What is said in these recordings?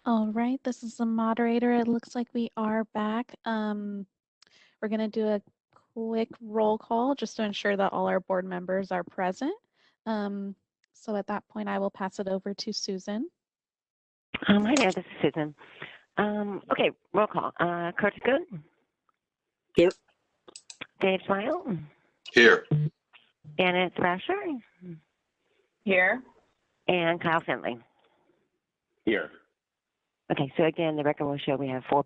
All right, this is the moderator. It looks like we are back. We're going to do a quick roll call just to ensure that all our board members are present. So at that point, I will pass it over to Susan. Hi there, this is Susan. Okay, roll call. Kurt Good? Here. Dave Smile? Here. Janet Thrasher? Here. And Kyle Finley? Here. Okay, so again, the record will show we have 4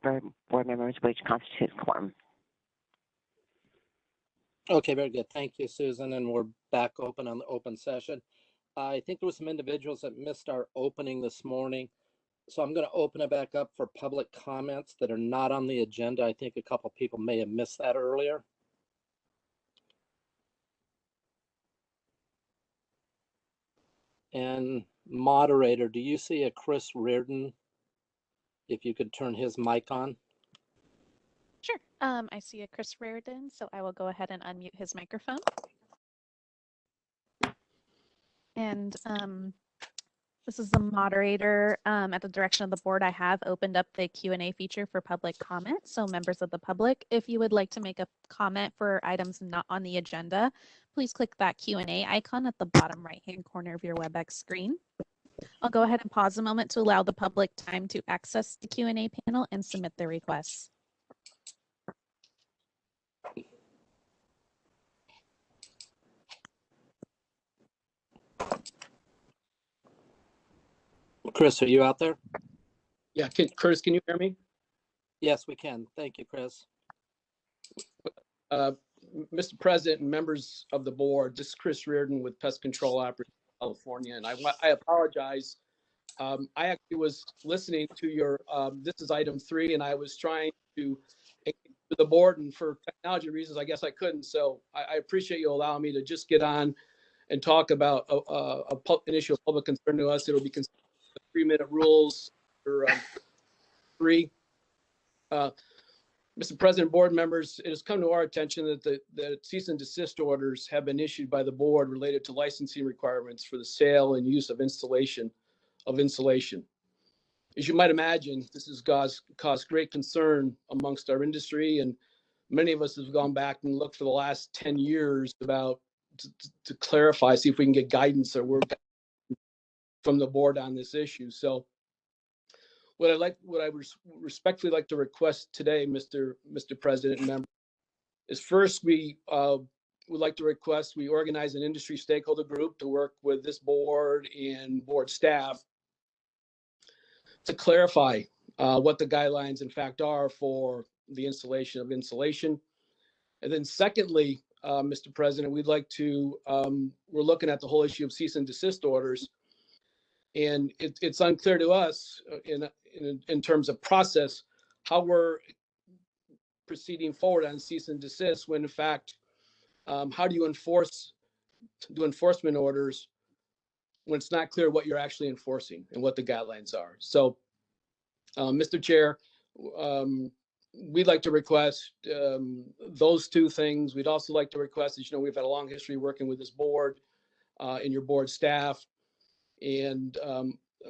board members, which constitutes quorum. Okay, very good. Thank you, Susan. And we're back open on the open session. I think there were some individuals that missed our opening this morning. So I'm going to open it back up for public comments that are not on the agenda. I think a couple people may have missed that earlier. And moderator, do you see a Chris Reardon? If you could turn his mic on. Sure. I see a Chris Reardon, so I will go ahead and unmute his microphone. And this is the moderator. At the direction of the board, I have opened up the Q&A feature for public comment. So members of the public, if you would like to make a comment for items not on the agenda, please click that Q&A icon at the bottom right-hand corner of your WebEx screen. I'll go ahead and pause a moment to allow the public time to access the Q&A panel and submit their requests. Chris, are you out there? Yeah, Curtis, can you hear me? Yes, we can. Thank you, Chris. Mr. President and members of the board, this is Chris Reardon with Pest Control Operations California, and I apologize. I actually was listening to your, this is item 3, and I was trying to the board, and for technology reasons, I guess I couldn't. So I appreciate you allowing me to just get on and talk about an issue of public concern to us. It'll be considered 3-minute rules for 3. Mr. President, board members, it has come to our attention that the cease and desist orders have been issued by the board related to licensing requirements for the sale and use of insulation. As you might imagine, this has caused great concern amongst our industry, and many of us have gone back and looked for the last 10 years about to clarify, see if we can get guidance or word from the board on this issue. So what I respectfully like to request today, Mr. President and members, is first we would like to request we organize an industry stakeholder group to work with this board and board staff to clarify what the guidelines in fact are for the installation of insulation. And then secondly, Mr. President, we'd like to, we're looking at the whole issue of cease and desist orders. And it's unclear to us in terms of process, how we're proceeding forward on cease and desist when in fact, how do you do enforcement orders when it's not clear what you're actually enforcing and what the guidelines are. So, Mr. Chair, we'd like to request those 2 things. We'd also like to request, as you know, we've had a long history working with this board and your board staff. And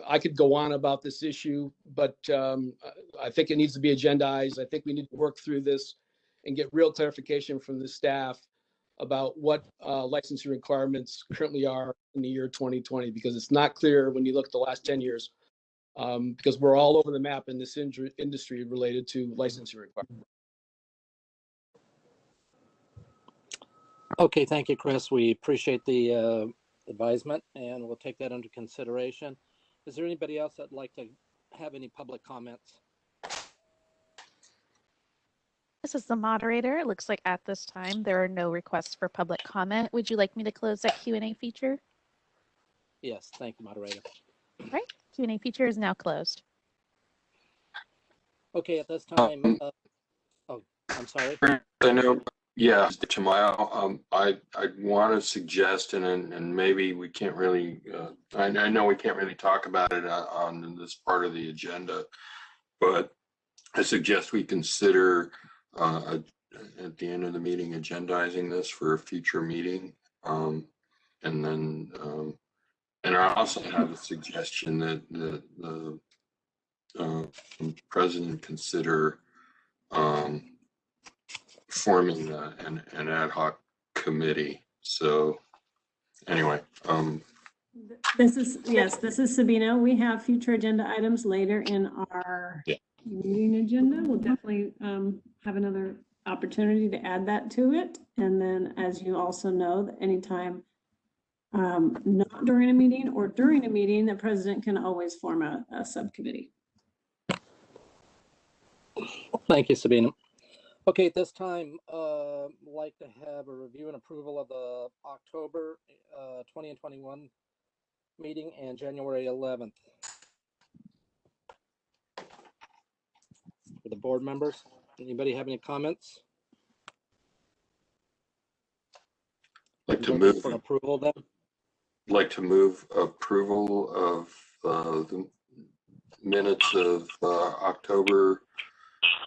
I could go on about this issue, but I think it needs to be agendized. I think we need to work through this and get real clarification from the staff about what licensing requirements currently are in the year 2020, because it's not clear when you look at the last 10 years, because we're all over the map in this industry related to licensing requirements. Okay, thank you, Chris. We appreciate the advisement, and we'll take that under consideration. Is there anybody else that'd like to have any public comments? This is the moderator. It looks like at this time there are no requests for public comment. Would you like me to close that Q&A feature? Yes, thank you, moderator. All right, Q&A feature is now closed. Okay, at this time, oh, I'm sorry. I know, yeah, tomorrow, I want to suggest, and maybe we can't really, I know we can't really talk about it on this part of the agenda, but I suggest we consider at the end of the meeting agendizing this for a future meeting, and then and I also have a suggestion that the president consider forming an ad hoc committee. So anyway, This is Sabina. We have future agenda items later in our Yeah. meeting agenda. We'll definitely have another opportunity to add that to it. And then, as you also know, that anytime not during a meeting or during a meeting, the president can always form a subcommittee. Thank you, Sabina. Okay, at this time, like to have a review and approval of the October 20 and 21 meeting and January 11th. For the board members, anybody have any comments? like to Looking move for approval then? approval of the minutes of October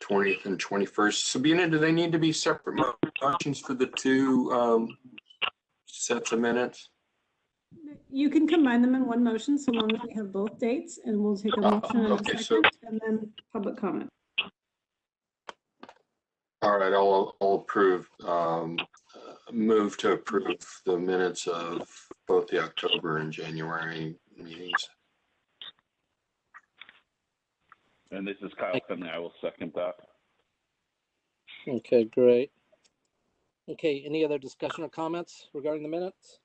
20th and 21st. Sabina, do they need to be separate motions for the two sets of minutes? You can combine them in one motion so long as we have both dates, and we'll take a motion and a Okay, second, and then public comment. All right, I'll approve, move to approve the minutes of both the October and January meetings. And this is Kyle Finley. I will second that. Okay, great. Okay, any other discussion or comments regarding the minutes?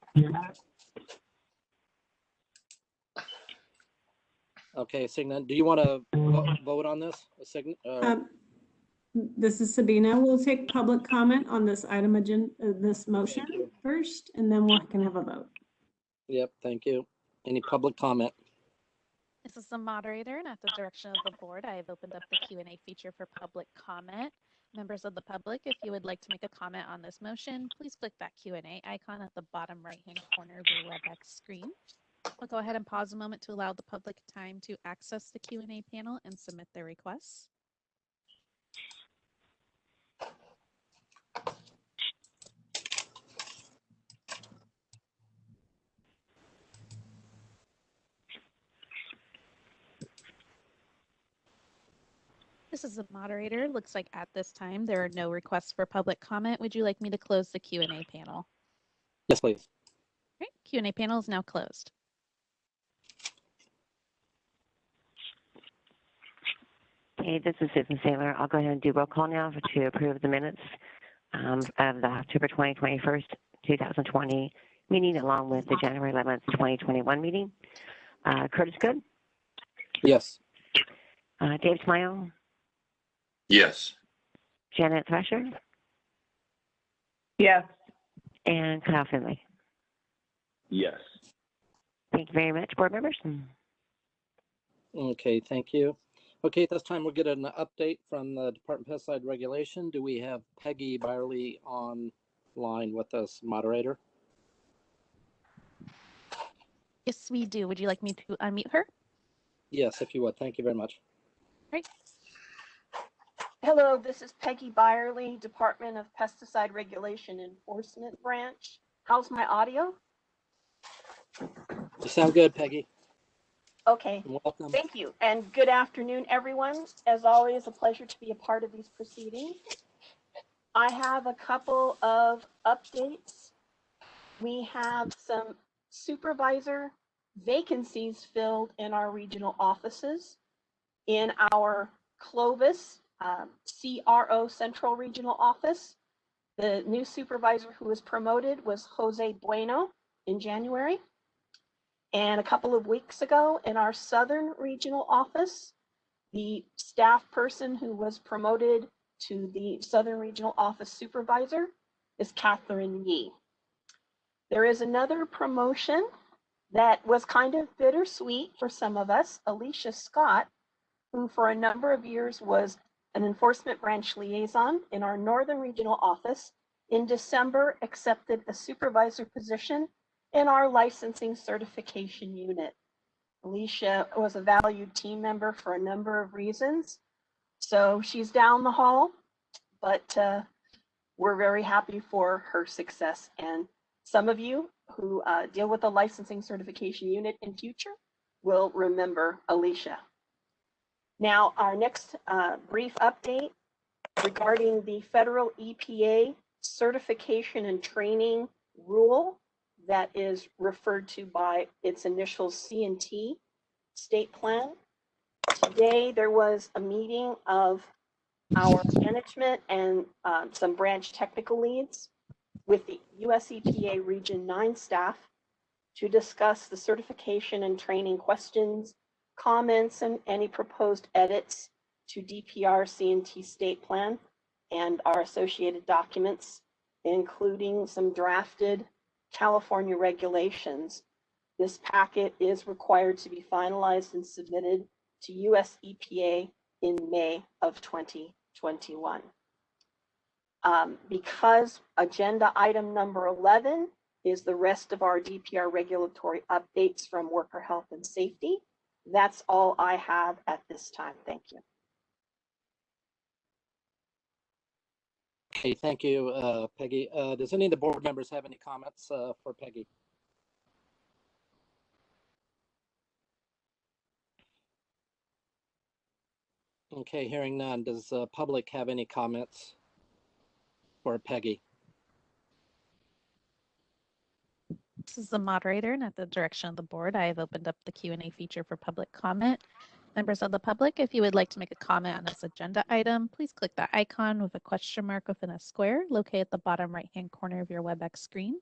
Okay, seeing none, do you want to vote on this? This is Sabina. We'll take public comment on this item agenda, this motion first, and then we can have a vote. Yep, thank you. Any public comment? This is the moderator, and at the direction of the board, I have opened up the Q&A feature for public comment. Members of the public, if you would like to make a comment on this motion, please click that Q&A icon at the bottom right-hand corner of your WebEx screen. I'll go ahead and pause a moment to allow the public time to access the Q&A panel and submit their requests. This is the moderator. Looks like at this time there are no requests for public comment. Would you like me to close the Q&A panel? Yes, please. Great. Q&A panel is now closed. Okay, this is Susan Saylor. I'll go ahead and do roll call now to approve the minutes of the October 21st, 2020 meeting, along with the January 11th, 2021 meeting. Curtis Good? Yes. Dave Smile? Yes. Janet Thresher? Yes. And Kyle Finley. Yes. Thank you very much, board members. Okay, thank you. Okay, at this time we'll get an update from the Department of Pesticide Regulation. Do we have Peggy Byerly online with us, moderator? Yes, we do. Would you like me to unmute her? Yes, if you would. Thank you very much. Great. Hello, this is Peggy Byerly, Department of Pesticide Regulation Enforcement Branch. How's my audio? You sound good, Peggy. Okay, Welcome. thank you. And good afternoon, everyone. As always, a pleasure to be a part of these proceedings. I have a couple of updates. We have some supervisor vacancies filled in our regional offices. In our Clovis CRO Central Regional Office, the new supervisor who was promoted was Jose Bueno in January. And a couple of weeks ago in our Southern Regional Office, the staff person who was promoted to the Southern Regional Office supervisor is Catherine Yee. There is another promotion that was kind of bittersweet for some of us. Alicia Scott, who for a number of years was an enforcement branch liaison in our Northern Regional Office, in December accepted a supervisor position in our licensing certification unit. Alicia was a valued team member for a number of reasons. So she's down the hall, but we're very happy for her success. And some of you who deal with the licensing certification unit in future will remember Alicia. Now, our next brief update regarding the federal EPA certification and training rule that is referred to by its initials C&T state plan. Today, there was a meeting of our management and some branch technical leads with the US EPA Region 9 staff to discuss the certification and training questions, comments, and any proposed edits to DPR C&T state plan and our associated documents, including some drafted California regulations. This packet is required to be finalized and submitted to US EPA in May of 2021. Because agenda item number 11 is the rest of our DPR regulatory updates from worker health and safety, that's all I have at this time. Thank you. Okay, thank you, Peggy. Does any of the board members have any comments for Peggy? Okay, hearing none. Does the public have any comments for Peggy? This is the moderator, and at the direction of the board, I have opened up the Q&A feature for public comment. Members of the public, if you would like to make a comment on this agenda item, please click the icon with a question mark within a square located at the bottom right-hand corner of your WebEx screen.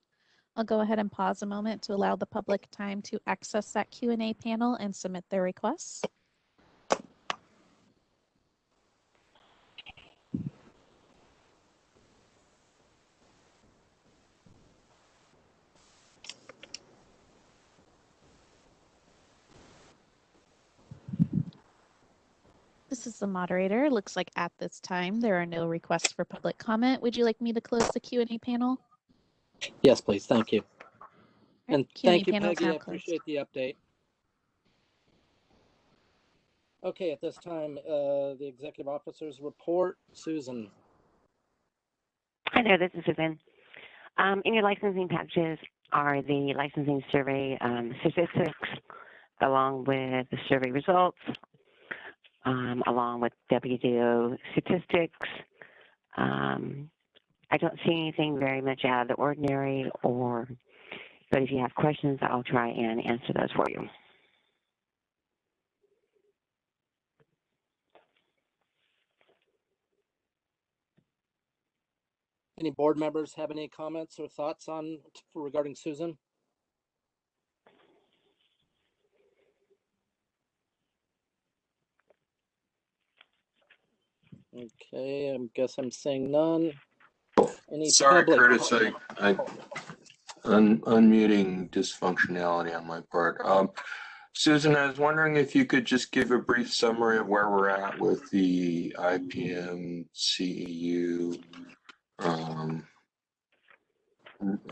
I'll go ahead and pause a moment to allow the public time to access that Q&A panel and submit their requests. This is the moderator. Looks like at this time there are no requests for public comment. Would you like me to close the Q&A panel? Yes, please. Thank you. Right, And Q&A thank you, panel is Peggy. now I closed. appreciate the update. Okay, at this time, the executive officers report. Susan. Hi there, this is Susan. In your licensing packages are the licensing survey statistics, along with the survey results, along with WDO statistics. I don't see anything very much out of the ordinary, but if you have questions, I'll try and answer those for you. Any board members have any comments or thoughts regarding Susan? Okay, I guess I'm saying none. Any Sorry, public? Curtis, unmuting dysfunctionality on my part. Susan, I was wondering if you could just give a brief summary of where we're at with the IPM CEU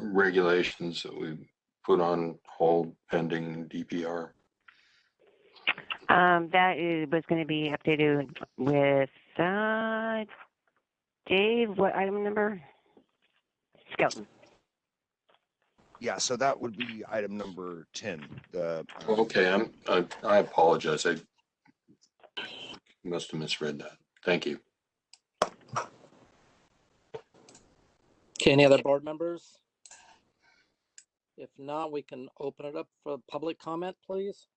regulations that we put on hold pending DPR. That was going to be updated with Dave. What item number? Skelton. Yeah, so that would be item number 10. Okay, I apologize. I must have misread that. Thank you. Okay, any other board members? If not, we can open it up for public comment, please.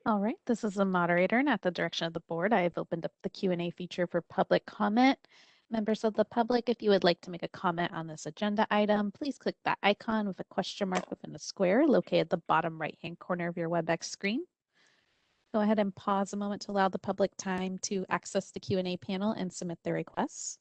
All right, this is the moderator, and at the direction of the board, I have opened up the Q&A feature for public comment. Members of the public, if you would like to make a comment on this agenda item, please click that icon with a question mark within a square located at the bottom right-hand corner of your WebEx screen. Go ahead and pause a moment to allow the public time to access the Q&A panel and submit their requests.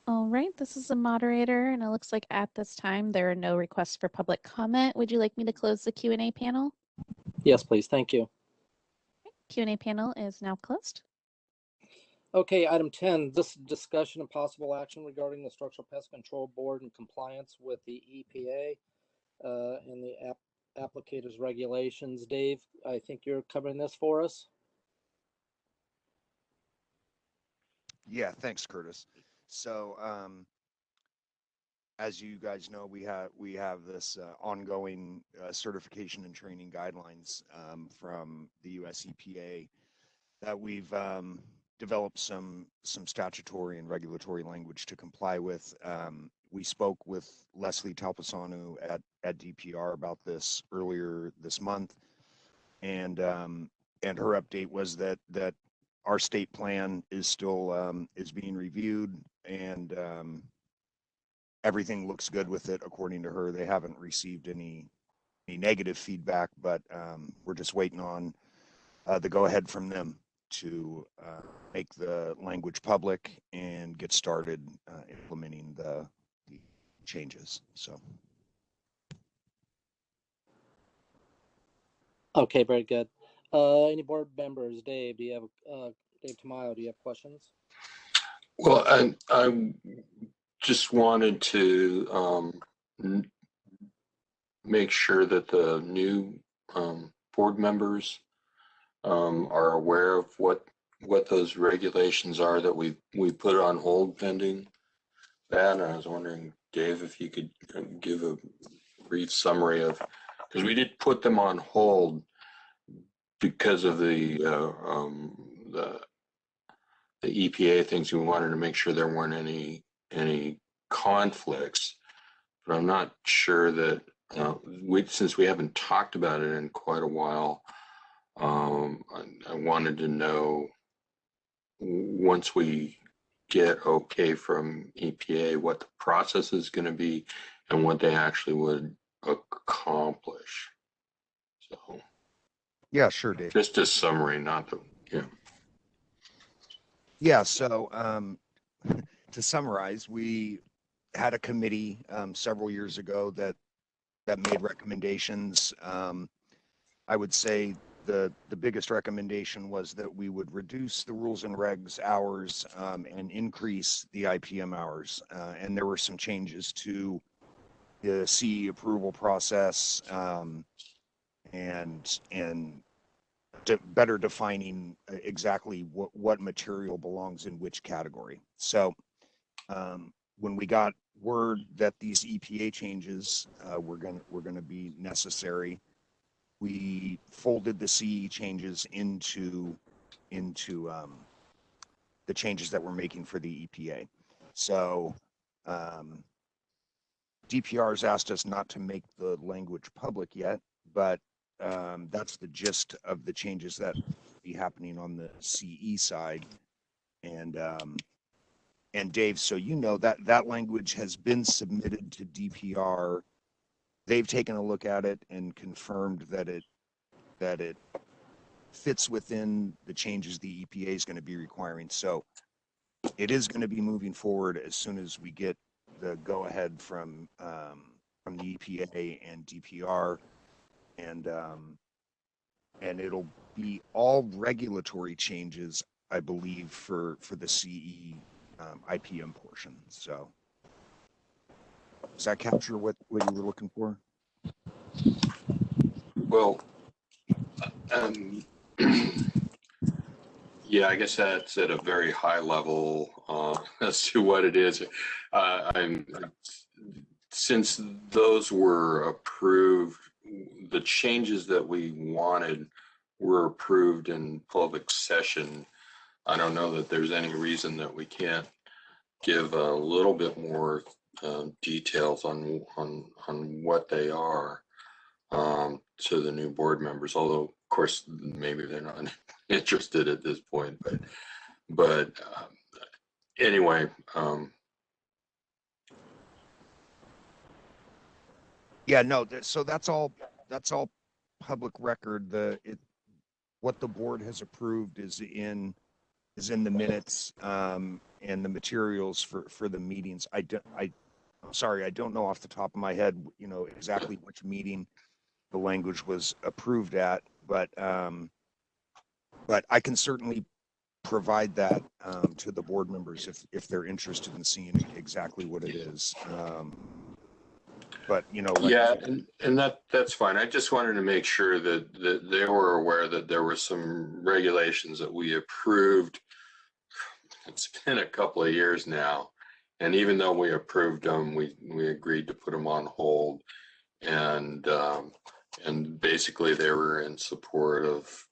All right, this is the moderator, and it looks like at this time there are no requests for public comment. Would you like me to close the Q&A panel? Yes, please. Thank you. Q&A panel is now closed. Okay, item 10, this discussion and possible action regarding the Structural Pest Control Board and compliance with the EPA and the applicators regulations. Dave, I think you're covering this for us. Yeah, thanks, Curtis. So, as you guys know, we have this ongoing certification and training guidelines from the US EPA that we've developed some statutory and regulatory language to comply with. We spoke with Leslie Talpasanu at DPR about this earlier this month, and her update was that our state plan is still is being reviewed, and everything looks good with it according to her. They haven't received any negative feedback, but we're just waiting on the go ahead from them to make the language public and get started implementing the changes. So. Okay, very good. Any board members? Dave, do you have Dave Tamayo, do you have questions? Well, I just wanted to make sure that the new board members are aware of what those regulations are that we put on hold pending that. And I was wondering, Dave, if you could give a brief summary of, because we did put them on hold because of the EPA things. We wanted to make sure there weren't any conflicts, but I'm not sure that since we haven't talked about it in quite a while, I wanted to know, once we get okay from EPA, what the process is going to be and what they actually would accomplish. So Yeah, sure, Dave. Just a summary, not the, yeah. Yeah, so to summarize, we had a committee several years ago that made recommendations. I would say the biggest recommendation was that we would reduce the rules and regs hours and increase the IPM hours. And there were some changes to the CE approval process and better defining exactly what material belongs in which category. So when we got word that these EPA changes were gonna be necessary, we folded the CE changes into the changes that we're making for the EPA. So DPR's asked us not to make the language public yet, but that's the gist of the changes that will be happening on the CE side. And Dave, so you know that language has been submitted to DPR. They've taken a look at it and confirmed that it fits within the changes the EPA is going to be requiring. So it is going to be moving forward as soon as we get the go ahead from the EPA and DPR, and it'll be all regulatory changes, I believe, for the CE IPM portion. So does that capture what you were looking for? Well, yeah, I guess that's at a very high level as to what it is. Since those were approved, the changes that we wanted were approved in public session. I don't know that there's any reason that we can't give a little bit more details on what they are to the new board members, although of course maybe they're not interested at this point, but anyway. Yeah, no, so that's all public record. What the board has approved is in the minutes and the materials for the meetings. I'm sorry, I don't know off the top of my head, exactly which meeting the language was approved at, but I can certainly provide that to the board members if they're interested in seeing exactly what it is. But you know, like, yeah, and that's fine. I just wanted to make sure that they were aware that there were some regulations that we approved. It's been a couple of years now, and even though we approved them, we agreed to put them on hold, and basically they were in support of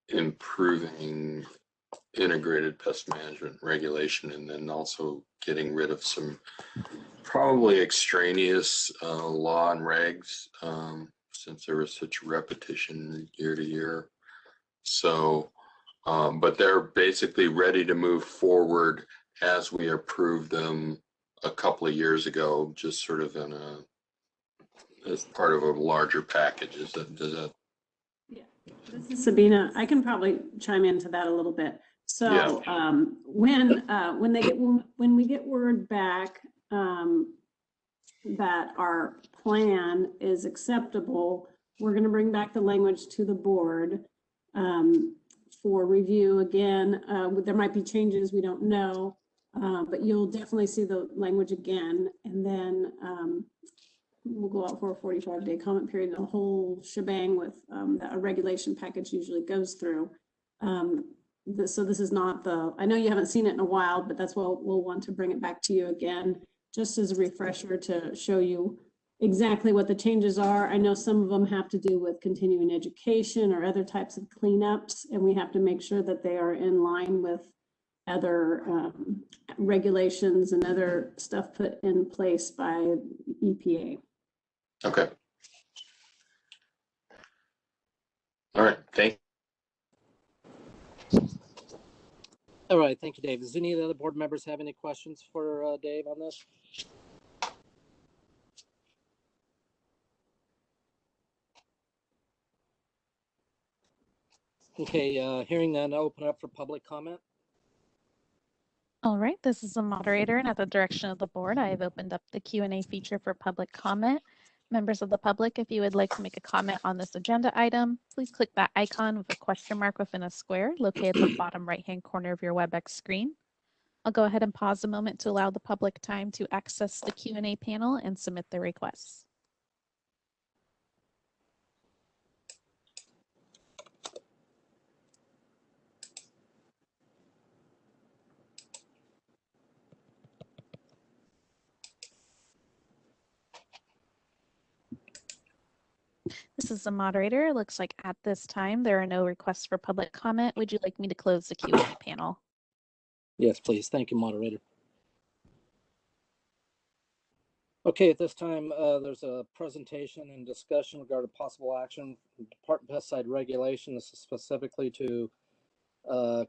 improving integrated pest management regulation, and then also getting rid of some probably extraneous law and regs, since there was such repetition year to year. So, but they're basically ready to move forward as we approved them a couple of years ago, just sort of as part of a larger package. Does that? Yeah, this is Sabina. I can probably chime into that a little bit. So Yeah. when we get word back that our plan is acceptable, we're going to bring back the language to the board for review again. There might be changes, we don't know, but you'll definitely see the language again, and then we'll go out for a 45-day comment period and a whole shebang with that a regulation package usually goes through. So this is not I know you haven't seen it in a while, but that's why we'll want to bring it back to you again, just as a refresher to show you exactly what the changes are. I know some of them have to do with continuing education or other types of cleanups, and we have to make sure that they are in line with other regulations and other stuff put in place by EPA. Okay. All right. Thank you. All right, thank you, Dave. Does any of the other board members have any questions for Dave on this? Okay, hearing none, I'll open up for public comment. All right, this is the moderator, and at the direction of the board, I have opened up the Q&A feature for public comment. Members of the public, if you would like to make a comment on this agenda item, please click that icon with a question mark within a square located at the bottom right-hand corner of your WebEx screen. I'll go ahead and pause a moment to allow the public time to access the Q&A panel and submit their requests. This is the moderator. It looks like at this time there are no requests for public comment. Would you like me to close the Q&A panel? Yes, please. Thank you, moderator. Okay, at this time, there's a presentation and discussion regarding possible action from Department of Pesticide Regulation. This is specifically to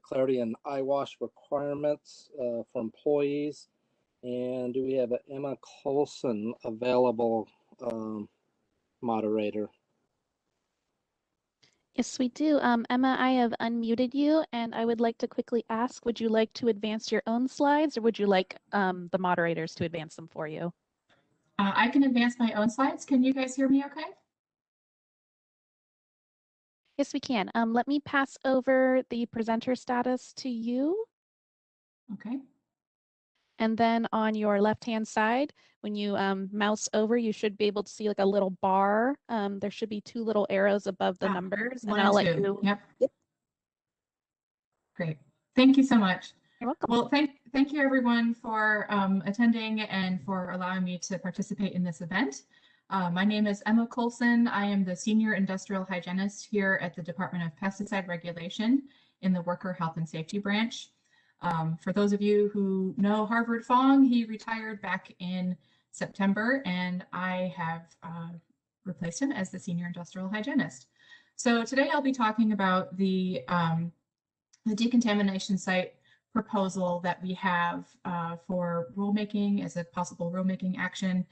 clarity and eyewash requirements for employees. And do we have Emma Colson available, moderator? Yes, we do. Emma, I have unmuted you, and I would like to quickly ask, would you like to advance your own slides, or would you like the moderators to advance them for you? I can advance my own slides. Can you guys hear me okay? Yes, we can. Let me pass over the presenter status to you. Okay. And then on your left-hand side, when you mouse over, you should be able to see like a little bar. There should be two little arrows above the numbers. One and I'll and let two. you. Yep. Great. Thank you so much. You're welcome. Well, thank you everyone for attending and for allowing me to participate in this event. My name is Emma Colson. I am the Senior Industrial Hygienist here at the Department of Pesticide Regulation in the Worker Health and Safety Branch. For those of you who know Harvard Fong, he retired back in September, and I have replaced him as the Senior Industrial Hygienist. So today I'll be talking about the decontamination site proposal that we have for rulemaking as a possible rulemaking action.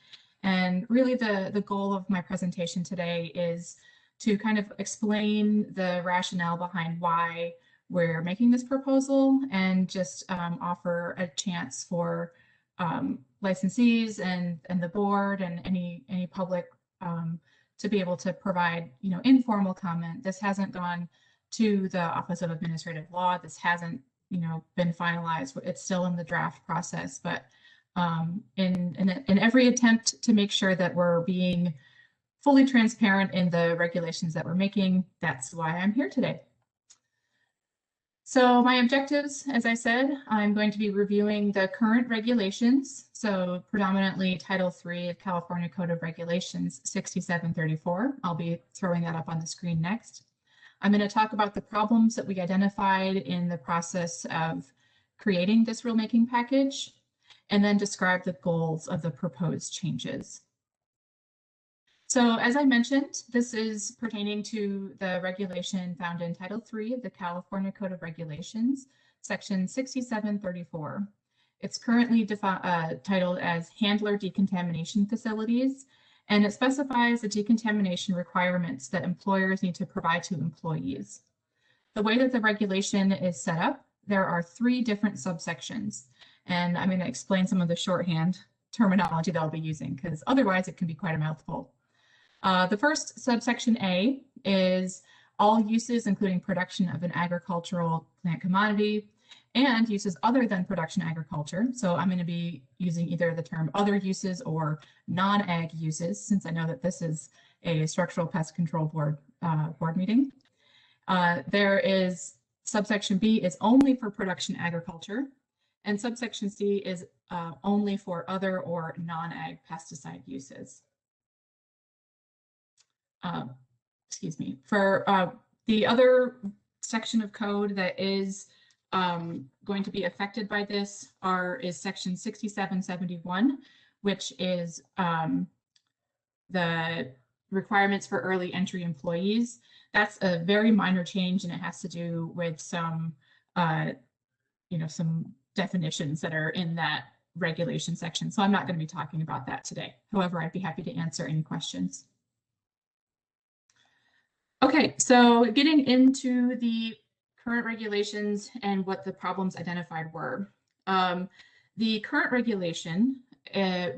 And really the goal of my presentation today is to kind of explain the rationale behind why we're making this proposal, and just offer a chance for licensees and the board and any public to be able to provide informal comment. This hasn't gone to the Office of Administrative Law. This hasn't, been finalized. It's still in the draft process, but in every attempt to make sure that we're being fully transparent in the regulations that we're making, that's why I'm here today. So my objectives, as I said, I'm going to be reviewing the current regulations, so predominantly Title III of California Code of Regulations 6734. I'll be throwing that up on the screen next. I'm going to talk about the problems that we identified in the process of creating this rulemaking package, and then describe the goals of the proposed changes. So as I mentioned, this is pertaining to the regulation found in Title III of the California Code of Regulations, Section 6734. It's currently titled as Handler Decontamination Facilities, and it specifies the decontamination requirements that employers need to provide to employees. The way that the regulation is set up, there are 3 different subsections, and I'm going to explain some of the shorthand terminology that I'll be using, because otherwise it can be quite a mouthful. The first subsection A is all uses, including production of an agricultural plant commodity and uses other than production agriculture. So I'm going to be using either the term other uses or non-ag uses, since I know that this is a structural pest control board meeting. There is subsection B is only for production agriculture, and subsection C is only for other or non-ag pesticide uses. Excuse me, for the other section of code that is going to be affected by this is section 6771, which is the requirements for early entry employees. That's a very minor change, and it has to do with some, some definitions that are in that regulation section. So I'm not going to be talking about that today. However, I'd be happy to answer any questions. Okay, so getting into the current regulations and what the problems identified were. The current regulation,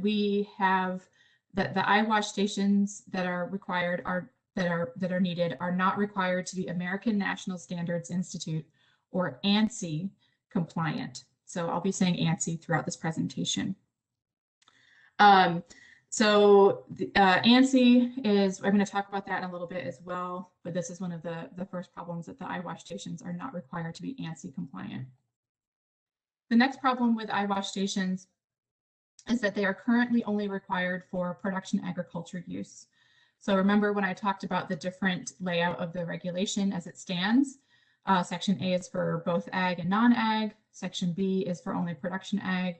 we have that the eyewash stations that are required that are needed are not required to be American National Standards Institute or ANSI compliant. So I'll be saying ANSI throughout this presentation. So ANSI is, I'm going to talk about that in a little bit as well, but this is one of the first problems, that the eyewash stations are not required to be ANSI compliant. The next problem with eyewash stations is that they are currently only required for production agriculture use. So remember when I talked about the different layout of the regulation as it stands, Section A is for both ag and non-ag, Section B is for only production ag,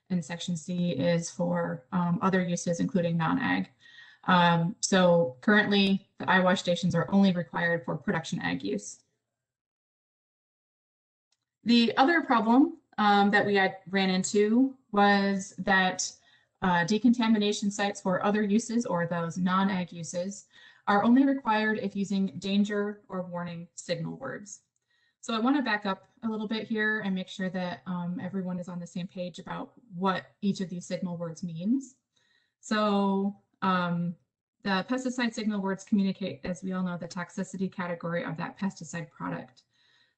and Section C is for other uses, including non-ag. So currently, the eyewash stations are only required for production ag use. The other problem that we ran into was that decontamination sites for other uses, or those non-ag uses, are only required if using danger or warning signal words. So I want to back up a little bit here and make sure that everyone is on the same page about what each of these signal words means. So the pesticide signal words communicate, as we all know, the toxicity category of that pesticide product.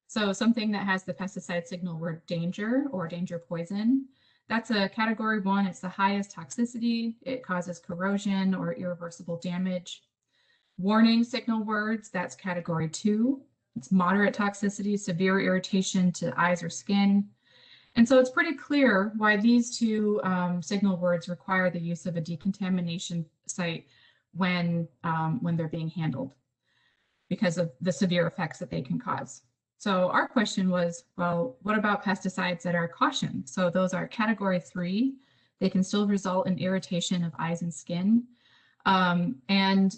So something that has the pesticide signal word danger or danger poison, that's a category 1. It's the highest toxicity. It causes corrosion or irreversible damage. Warning signal words, that's category 2. It's moderate toxicity, severe irritation to eyes or skin. And so it's pretty clear why these 2 signal words require the use of a decontamination site when they're being handled, because of the severe effects that they can cause. So our question was, well, what about pesticides that are caution? So those are category 3. They can still result in irritation of eyes and skin. And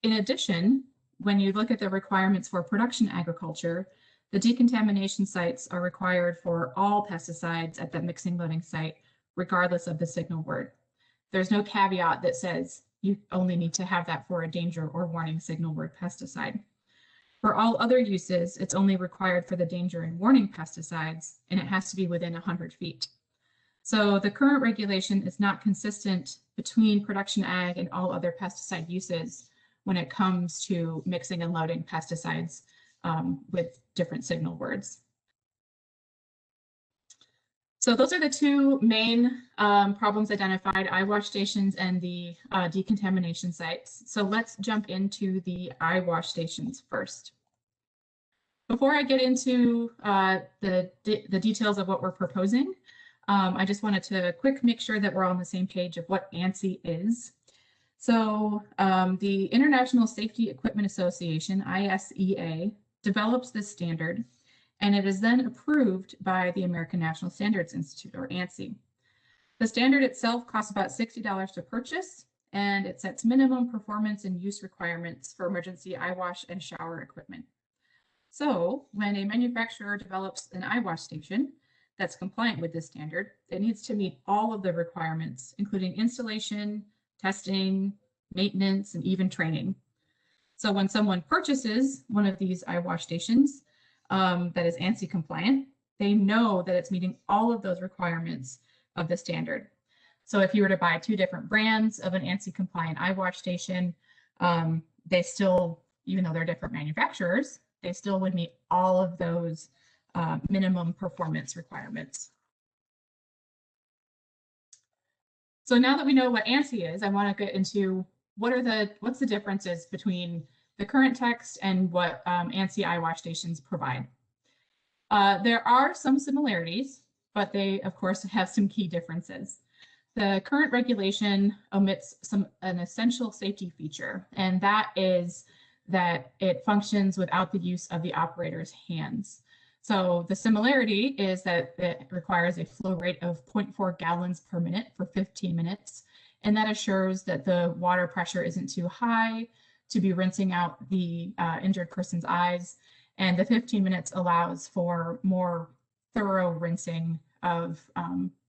in addition, when you look at the requirements for production agriculture, the decontamination sites are required for all pesticides at the mixing loading site, regardless of the signal word. There's no caveat that says you only need to have that for a danger or warning signal word pesticide. For all other uses, it's only required for the danger and warning pesticides, and it has to be within 100 feet. So the current regulation is not consistent between production ag and all other pesticide uses when it comes to mixing and loading pesticides with different signal words. So those are the two main problems identified, eyewash stations and the decontamination sites. So let's jump into the eyewash stations first. Before I get into the details of what we're proposing, I just wanted to make sure that we're all on the same page of what ANSI is. So the International Safety Equipment Association, ISEA, develops this standard, and it is then approved by the American National Standards Institute, or ANSI. The standard itself costs about $60 to purchase, and it sets minimum performance and use requirements for emergency eyewash and shower equipment. So when a manufacturer develops an eyewash station that's compliant with this standard, it needs to meet all of the requirements, including installation, testing, maintenance, and even training. So when someone purchases one of these eyewash stations that is ANSI compliant, they know that it's meeting all of those requirements of the standard. So if you were to buy two different brands of an ANSI compliant eyewash station, they still, even though they're different manufacturers, they still would meet all of those minimum performance requirements. So now that we know what ANSI is, I want to get into what's the differences between the current text and what ANSI eyewash stations provide. There are some similarities, but they, of course, have some key differences. The current regulation omits an essential safety feature, and that is that it functions without the use of the operator's hands. So the similarity is that it requires a flow rate of 0.4 gallons per minute for 15 minutes, and that assures that the water pressure isn't too high to be rinsing out the injured person's eyes, and the 15 minutes allows for more thorough rinsing of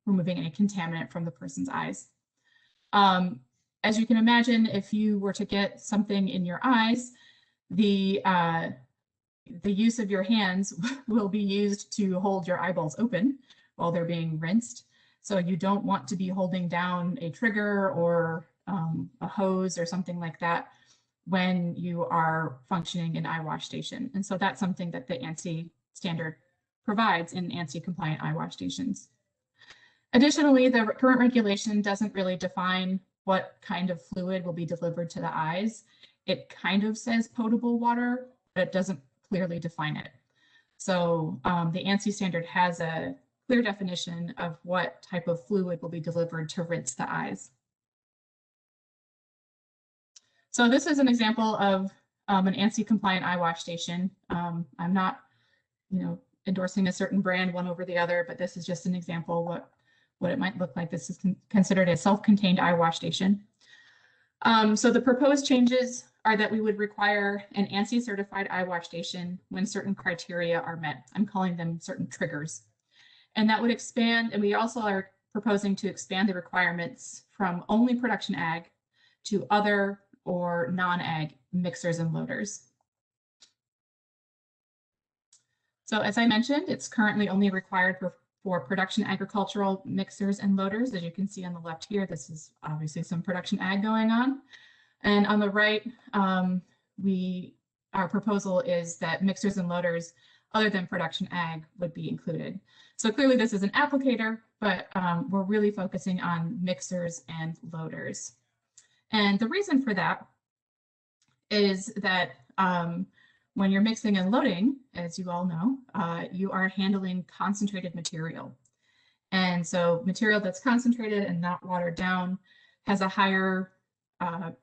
removing any contaminant from the person's eyes. As you can imagine, if you were to get something in your eyes, the use of your hands will be used to hold your eyeballs open while they're being rinsed. So you don't want to be holding down a trigger or a hose or something like that when you are functioning in eyewash station. And so that's something that the ANSI standard provides in ANSI compliant eyewash stations. Additionally, the current regulation doesn't really define what kind of fluid will be delivered to the eyes. It kind of says potable water, but it doesn't clearly define it. So the ANSI standard has a clear definition of what type of fluid will be delivered to rinse the eyes. So this is an example of an ANSI compliant eyewash station. I'm not, endorsing a certain brand one over the other, but this is just an example what it might look like. This is considered a self-contained eyewash station. So the proposed changes are that we would require an ANSI certified eyewash station when certain criteria are met. I'm calling them certain triggers. And that would expand, and we also are proposing to expand the requirements from only production ag to other or non-ag mixers and loaders. So as I mentioned, it's currently only required for production agricultural mixers and loaders. As you can see on the left here, this is obviously some production ag going on. And on the right, our proposal is that mixers and loaders other than production ag would be included. So clearly this is an applicator, but we're really focusing on mixers and loaders. And the reason for that is that when you're mixing and loading, as you all know, you are handling concentrated material. And so material that's concentrated and not watered down has a higher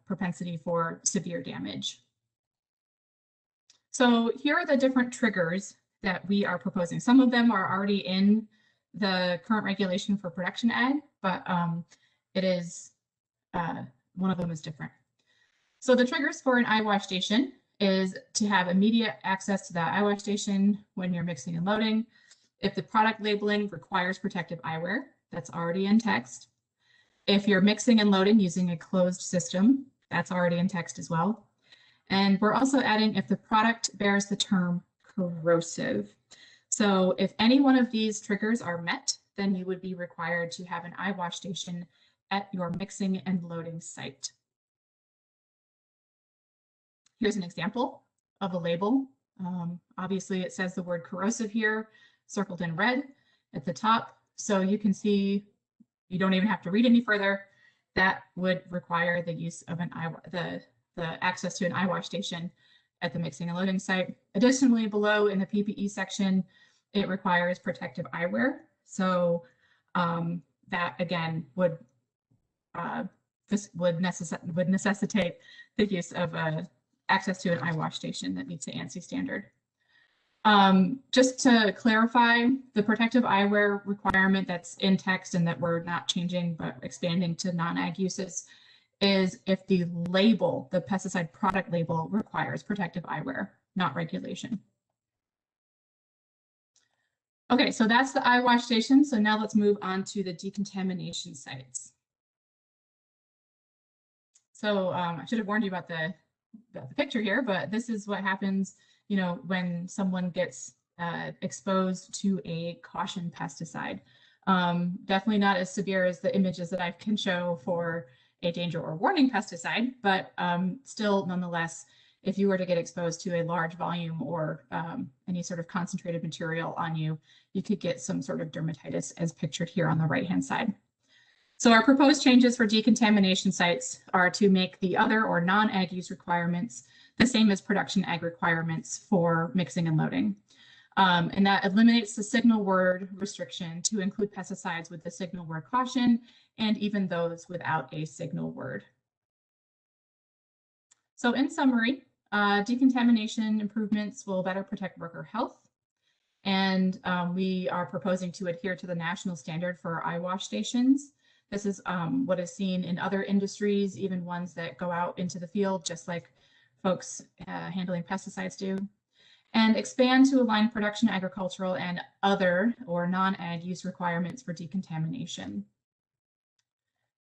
propensity for severe damage. So here are the different triggers that we are proposing. Some of them are already in the current regulation for production ag, but it is, one of them is different. So the triggers for an eyewash station is to have immediate access to that eyewash station when you're mixing and loading. If the product labeling requires protective eyewear, that's already in text. If you're mixing and loading using a closed system, that's already in text as well. And we're also adding if the product bears the term corrosive. So if any one of these triggers are met, then you would be required to have an eyewash station at your mixing and loading site. Here's an example of a label Obviously, it says the word corrosive here, circled in red at the top. So you can see, you don't even have to read any further. That would require the use of the access to an eyewash station at the mixing and loading site. Additionally, below in the PPE section, it requires protective eyewear. So that again would necessitate the use of access to an eyewash station that meets the ANSI standard. Just to clarify, the protective eyewear requirement that's in text and that we're not changing but expanding to non-ag uses is if the label, the pesticide product label, requires protective eyewear, not regulation. Okay, so that's the eyewash station. So now let's move on to the decontamination sites. So I should have warned you about the picture here, but this is what happens, you know, when someone gets exposed to a caution pesticide. Definitely not as severe as the images that I can show for a danger or warning pesticide, but still nonetheless, if you were to get exposed to a large volume or any sort of concentrated material on you, you could get some sort of dermatitis as pictured here on the right-hand side. So our proposed changes for decontamination sites are to make the other or non-ag use requirements the same as production ag requirements for mixing and loading. And that eliminates the signal word restriction to include pesticides with the signal word caution and even those without a signal word. So in summary, decontamination improvements will better protect worker health. And we are proposing to adhere to the national standard for eyewash stations. This is what is seen in other industries, even ones that go out into the field, just like folks handling pesticides do. And expand to align production, agricultural, and other or non-ag use requirements for decontamination.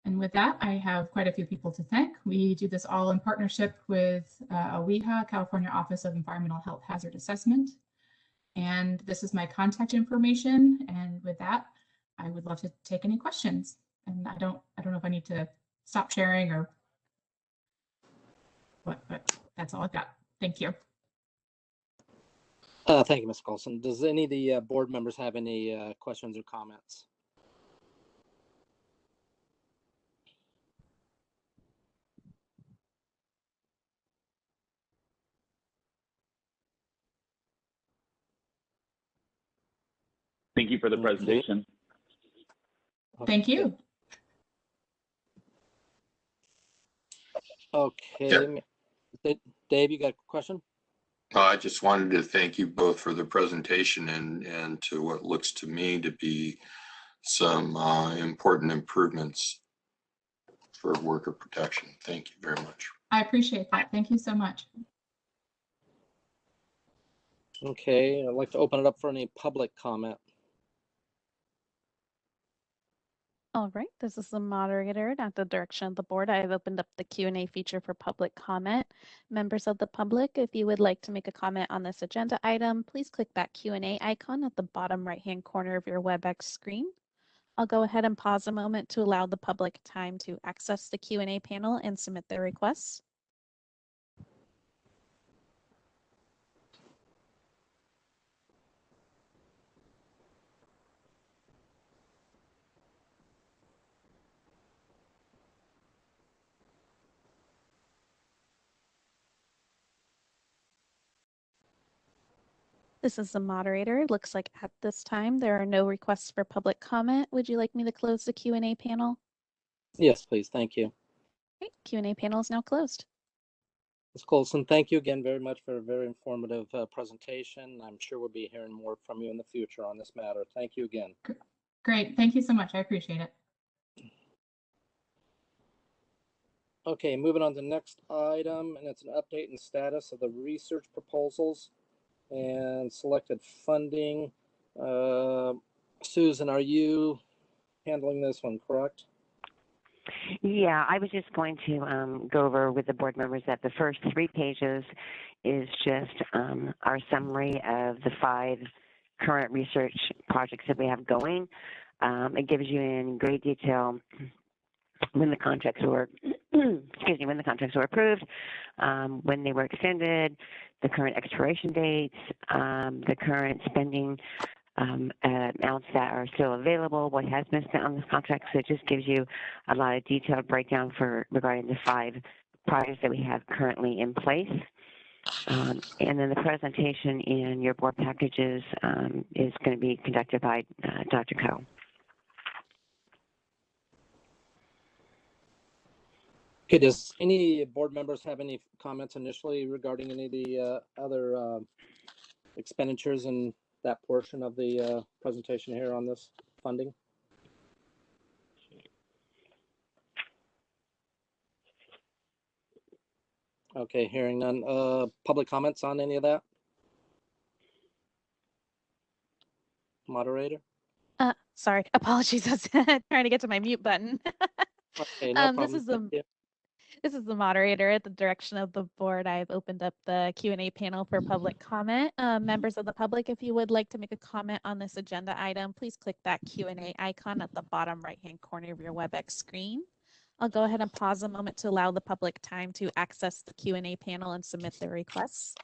And with that, I have quite a few people to thank. We do this all in partnership with OEHA, California Office of Environmental Health Hazard Assessment. And this is my contact information. And with that, I would love to take any questions. And I don't know if I need to stop sharing or what, but that's all I've got. Thank you. Thank you, Ms. Colson. Does any of the board members have any questions or comments? Thank you for the presentation. Thank you. Okay. Yeah. Dave, you got a question? I just wanted to thank you both for the presentation and to what looks to me to be some important improvements for worker protection. Thank you very much. I appreciate that. Thank you so much. Okay, I'd like to open it up for any public comment. All right, this is the moderator. At the direction of the board, I have opened up the Q&A feature for public comment. Members of the public, if you would like to make a comment on this agenda item, please click that Q&A icon at the bottom right-hand corner of your WebEx screen. I'll go ahead and pause a moment to allow the public time to access the Q&A panel and submit their requests. This is the moderator. It looks like at this time there are no requests for public comment. Would you like me to close the Q&A panel? Yes, please. Thank you. Great. Q&A panel is now closed. Ms. Colson, thank you again very much for a very informative presentation. I'm sure we'll be hearing more from you in the future on this matter. Thank you again. Great. Thank you so much. I appreciate it. Okay, moving on to the next item, and it's an update and status of the research proposals and selected funding. Susan, are you handling this one, correct? Yeah, I was just going to go over with the board members that the first 3 pages is just our summary of the 5 current research projects that we have going. It gives you in great detail when the contracts were excuse me, when the contracts were approved, when they were extended, the current expiration dates, the current spending amounts that are still available, what has been spent on this contract. So it just gives you a lot of detailed breakdown regarding the 5 projects that we have currently in place. And then the presentation in your board packages is going to be conducted by Dr. Coe. Okay, does any board members have any comments initially regarding any of the other expenditures in that portion of the presentation here on this funding? Okay, hearing none. Public comments on any of that? Moderator? Sorry, apologies. I was trying to get to my mute button. Okay, no problem. This is the moderator. At the direction of the board, I've opened up the Q&A panel for public comment. Members of the public, if you would like to make a comment on this agenda item, please click that Q&A icon at the bottom right-hand corner of your WebEx screen. I'll go ahead and pause a moment to allow the public time to access the Q&A panel and submit their requests.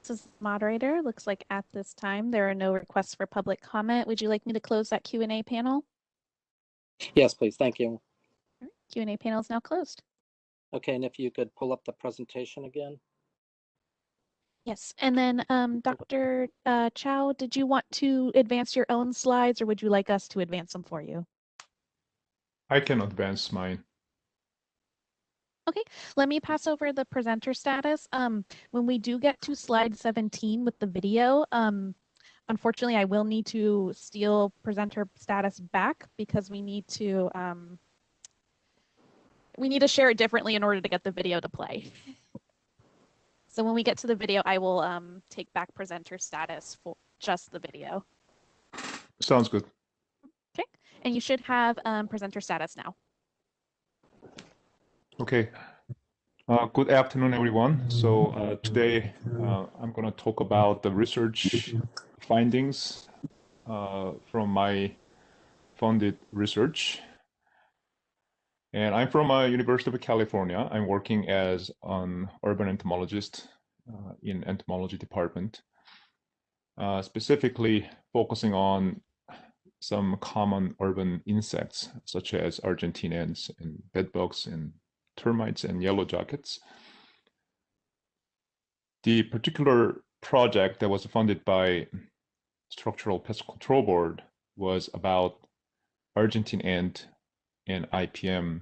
This is moderator. Looks like at this time there are no requests for public comment. Would you like me to close that Q&A panel? Yes, please. Thank you. Q&A panel is now closed. Okay, and if you could pull up the presentation again. Yes, and then Dr. Chow, did you want to advance your own slides or would you like us to advance them for you? I can advance mine. Okay, let me pass over the presenter status. When we do get to slide 17 with the video, unfortunately, I will need to steal presenter status back because we need to share it differently in order to get the video to play. So when we get to the video, I will take back presenter status for just the video. Sounds good. Okay, and you should have presenter status now. Okay. Good afternoon, everyone. So today I'm going to talk about the research findings from my funded research. And I'm from University of California. I'm working as an urban entomologist in entomology department, specifically focusing on some common urban insects such as Argentine ants and bedbugs and termites and yellow jackets. The particular project that was funded by Structural Pest Control Board was about Argentine ant and IPM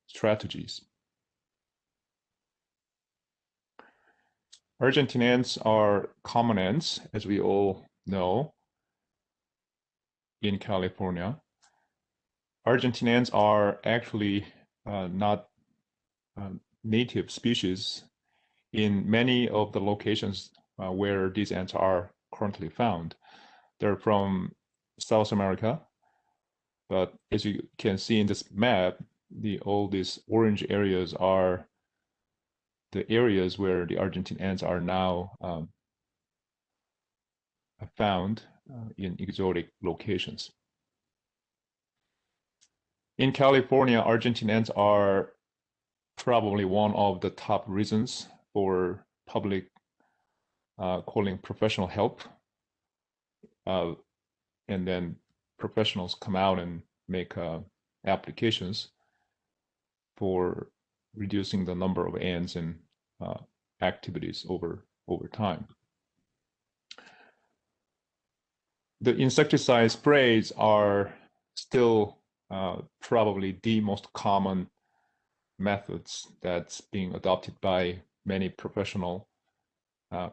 strategies. Argentine ants are common ants, as we all know, in California. Argentine ants are actually not native species in many of the locations where these ants are currently found. They're from South America, but as you can see in this map, all these orange areas are the areas where the Argentine ants are now found in exotic locations. In California, Argentine ants are probably one of the top reasons for public calling professional help. And then professionals come out and make applications for reducing the number of ants and activities over time. The insecticide sprays are still probably the most common methods that's being adopted by many professional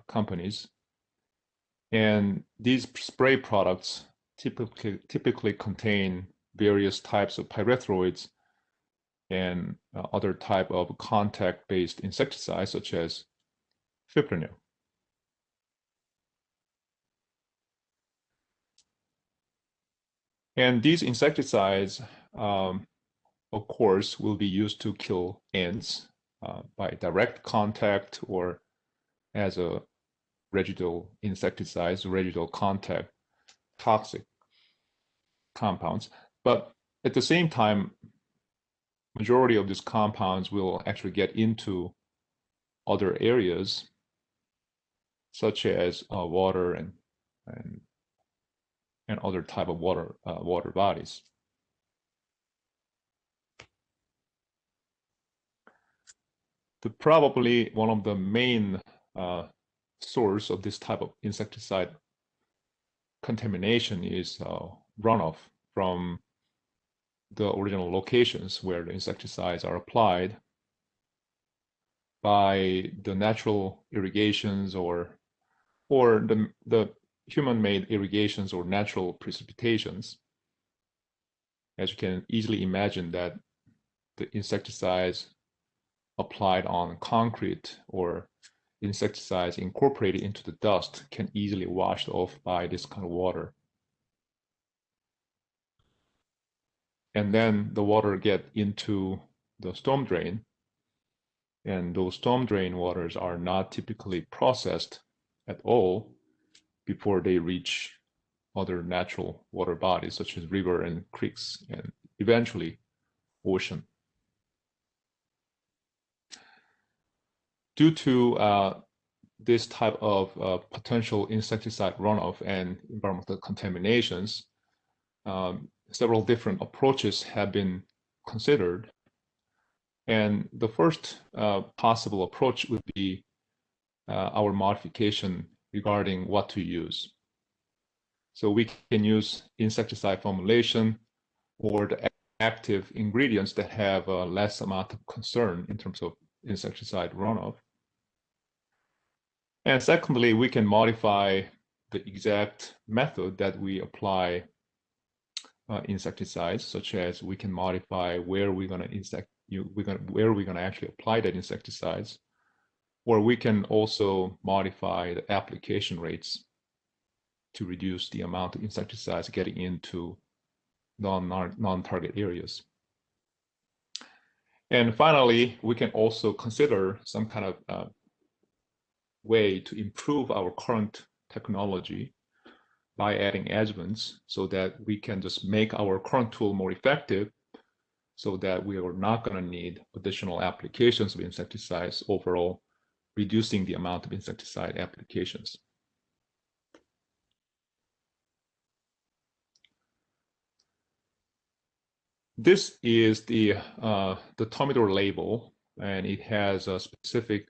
companies. And these spray products typically contain various types of pyrethroids and other type of contact-based insecticides such as fipronil. And these insecticides, of course, will be used to kill ants by direct contact or as a residual insecticides, residual contact toxic compounds. But at the same time, majority of these compounds will actually get into other areas, such as water and other type of water bodies. Probably one of the main source of this type of insecticide contamination is runoff from the original locations where the insecticides are applied by the natural irrigations or the human-made irrigations or natural precipitations. As you can easily imagine that the insecticides applied on concrete or insecticides incorporated into the dust can easily wash off by this kind of water. And then the water get into the storm drain, and those storm drain waters are not typically processed at all before they reach other natural water bodies such as river and creeks and eventually ocean. Due to this type of potential insecticide runoff and environmental contaminations, several different approaches have been considered. And the first possible approach would be our modification regarding what to use. So we can use insecticide formulation or the active ingredients that have a less amount of concern in terms of insecticide runoff. And secondly, we can modify the exact method that we apply insecticides, such as we can modify where we're going to actually apply that insecticides, or we can also modify the application rates to reduce the amount of insecticides getting into non-target areas. And finally, we can also consider some kind of way to improve our current technology by adding adjuvants so that we can just make our current tool more effective so that we are not going to need additional applications of insecticides overall, reducing the amount of insecticide applications. This is the Tomidor label, and it has a specific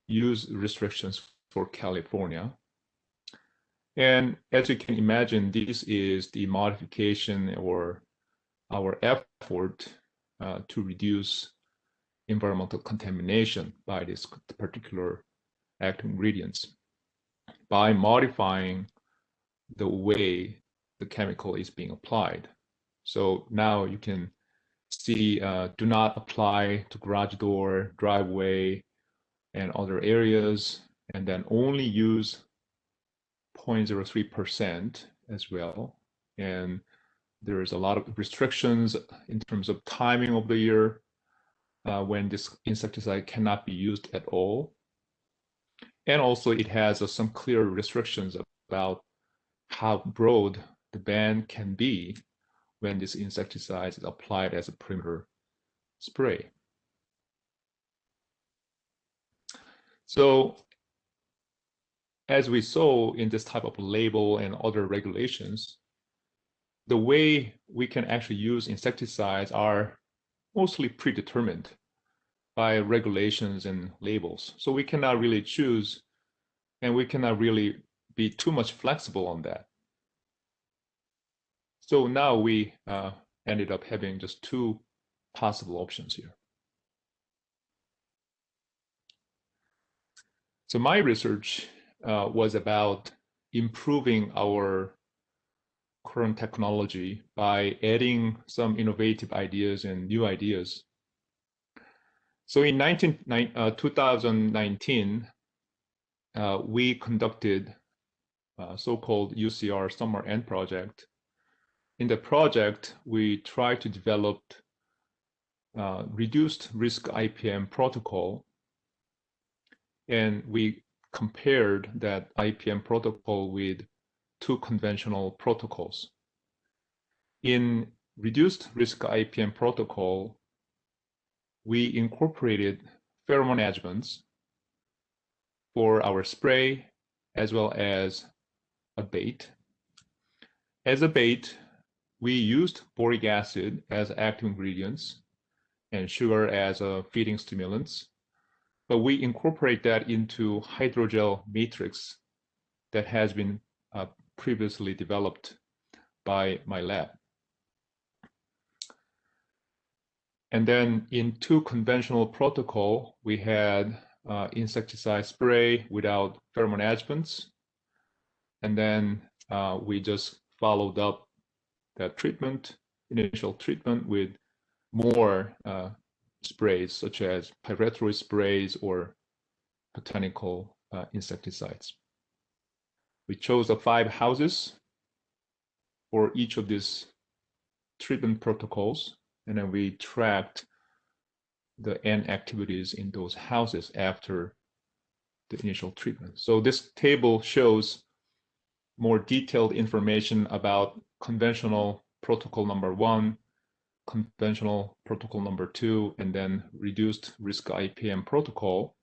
use restrictions for California. And as you can imagine, this is the modification or our effort to reduce environmental contamination by this particular active ingredients by modifying the way the chemical is being applied. So now you can see do not apply to garage door, driveway, and other areas, and then only use 0.03% as well. And there's a lot of restrictions in terms of timing of the year when this insecticide cannot be used at all. And also it has some clear restrictions about how broad the ban can be when this insecticide is applied as a perimeter spray. So as we saw in this type of label and other regulations, the way we can actually use insecticides are mostly predetermined by regulations and labels. So we cannot really choose, and we cannot really be too much flexible on that. So now we ended up having just two possible options here. So my research was about improving our current technology by adding some innovative ideas and new ideas. So in 2019, we conducted so-called UCR Summer End Project. in the project, we try to develop reduced risk IPM protocol, and we compared that IPM protocol with 2 conventional protocols. In reduced risk IPM protocol, we incorporated pheromone adjuvants for our spray as well as a bait. As a bait, we used boric acid as active ingredients and sugar as feeding stimulants, but we incorporate that into hydrogel matrix that has been previously developed by my lab. And then in 2 conventional protocol, we had insecticide spray without pheromone adjuvants. And then we just followed up that treatment, initial treatment, with more sprays such as pyrethroid sprays or botanical insecticides. We chose 5 houses for each of these treatment protocols, and then we tracked the end activities in those houses after the initial treatment. So this table shows more detailed information about conventional protocol number 1, conventional protocol number 2, and then reduced risk IPM protocol.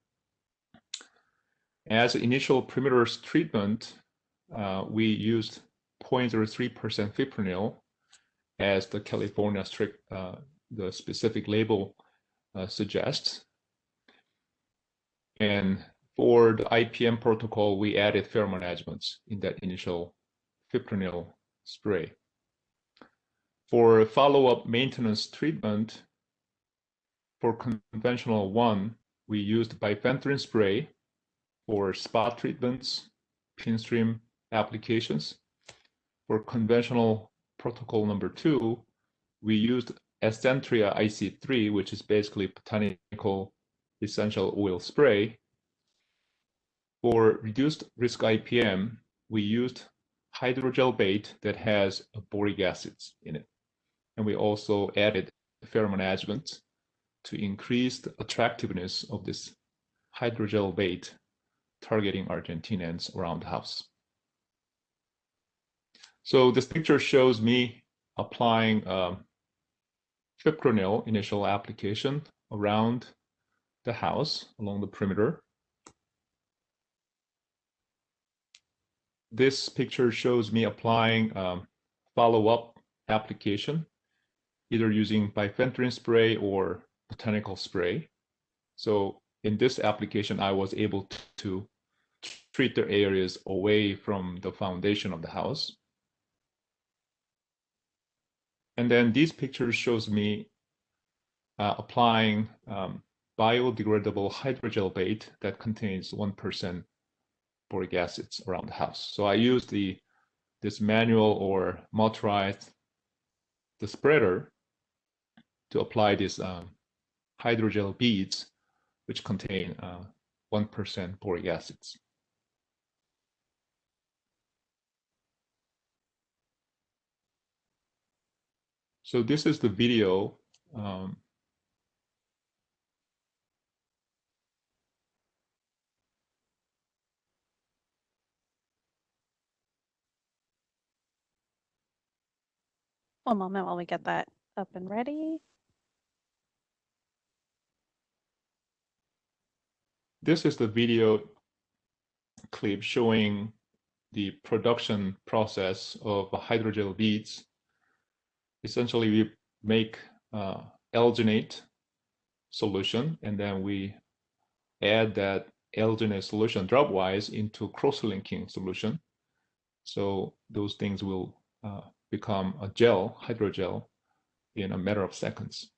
As initial perimeter treatment, we used 0.03% fipronil as the California strict, the specific label suggests. And for the IPM protocol, we added pheromone adjuvants in that initial fipronil spray. For follow-up maintenance treatment, for conventional 1, we used bifenthrin spray for spot treatments, pinstream applications. For conventional protocol number 2, we used Essentia IC3, which is basically botanical essential oil spray. For reduced risk IPM, we used hydrogel bait that has boric acids in it. And we also added pheromone adjuvant to increase the attractiveness of this hydrogel bait targeting Argentinians around the house. So this picture shows me applying fipronil initial application around the house along the perimeter. This picture shows me applying follow-up application, either using bifenthrin spray or botanical spray. So in this application, I was able to treat the areas away from the foundation of the house. And then these pictures shows me applying biodegradable hydrogel bait that contains 1% boric acids around the house. So I used this manual or motorized the spreader to apply these hydrogel beads, which contain 1% boric acids. So this is the video. One moment while we get that up and ready. This is the video clip showing the production process of hydrogel beads. Essentially, we make alginate solution, and then we add that alginate solution dropwise into cross-linking solution. So those things will become a gel, hydrogel, in a matter of seconds.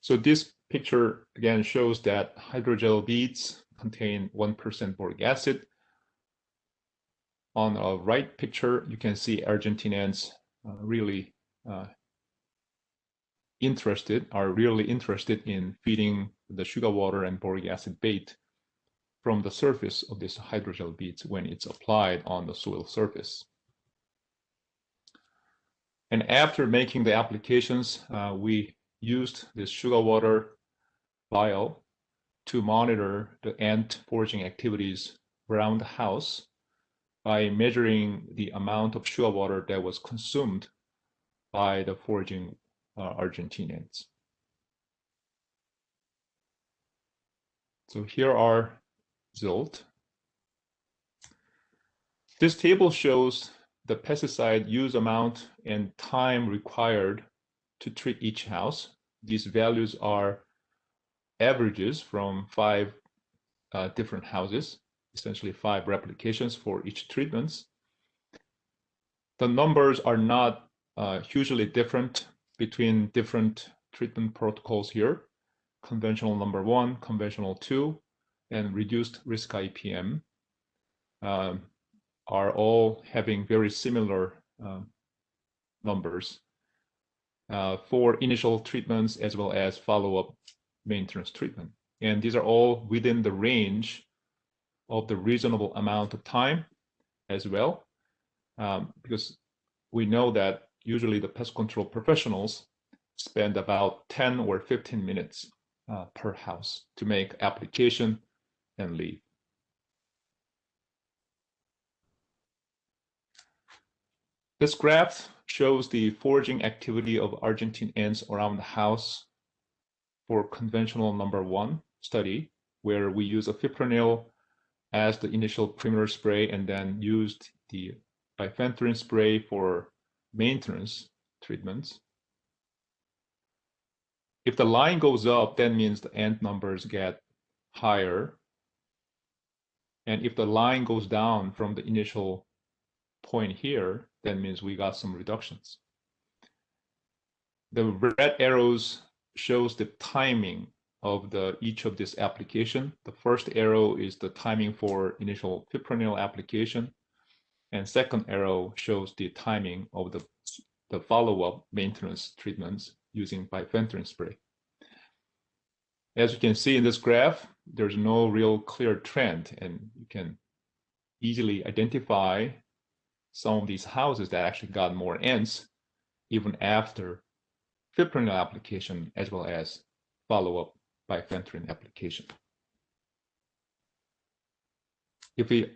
So this picture again shows that hydrogel beads contain 1% boric acid. On the right picture, you can see Argentinians really really interested in feeding the sugar water and boric acid bait from the surface of this hydrogel beads when it's applied on the soil surface. And after making the applications, we used this sugar water vial to monitor the ant foraging activities around the house by measuring the amount of sugar water that was consumed by the foraging Argentine ants. So here are results. This table shows the pesticide use amount and time required to treat each house. These values are averages from 5 different houses, essentially 5 replications for each treatments. The numbers are not hugely different between different treatment protocols here. Conventional number 1, conventional 2, and reduced risk IPM are all having very similar numbers for initial treatments as well as follow-up maintenance treatment. And these are all within the range of the reasonable amount of time as well, because we know that usually the pest control professionals spend about 10 or 15 minutes per house to make application and leave. This graph shows the foraging activity of Argentine ants around the house for conventional number 1 study, where we use a fipronil as the initial primer spray and then used the bifenthrin spray for maintenance treatments. If the line goes up, that means the ant numbers get higher. And if the line goes down from the initial point here, that means we got some reductions. The red arrows shows the timing of each of this application. The first arrow is the timing for initial fipronil application, and second arrow shows the timing of the follow-up maintenance treatments using bifenthrin spray. As you can see in this graph, there's no real clear trend, and you can easily identify some of these houses that actually got more ants even after fipronil application as well as follow-up bifenthrin application. If we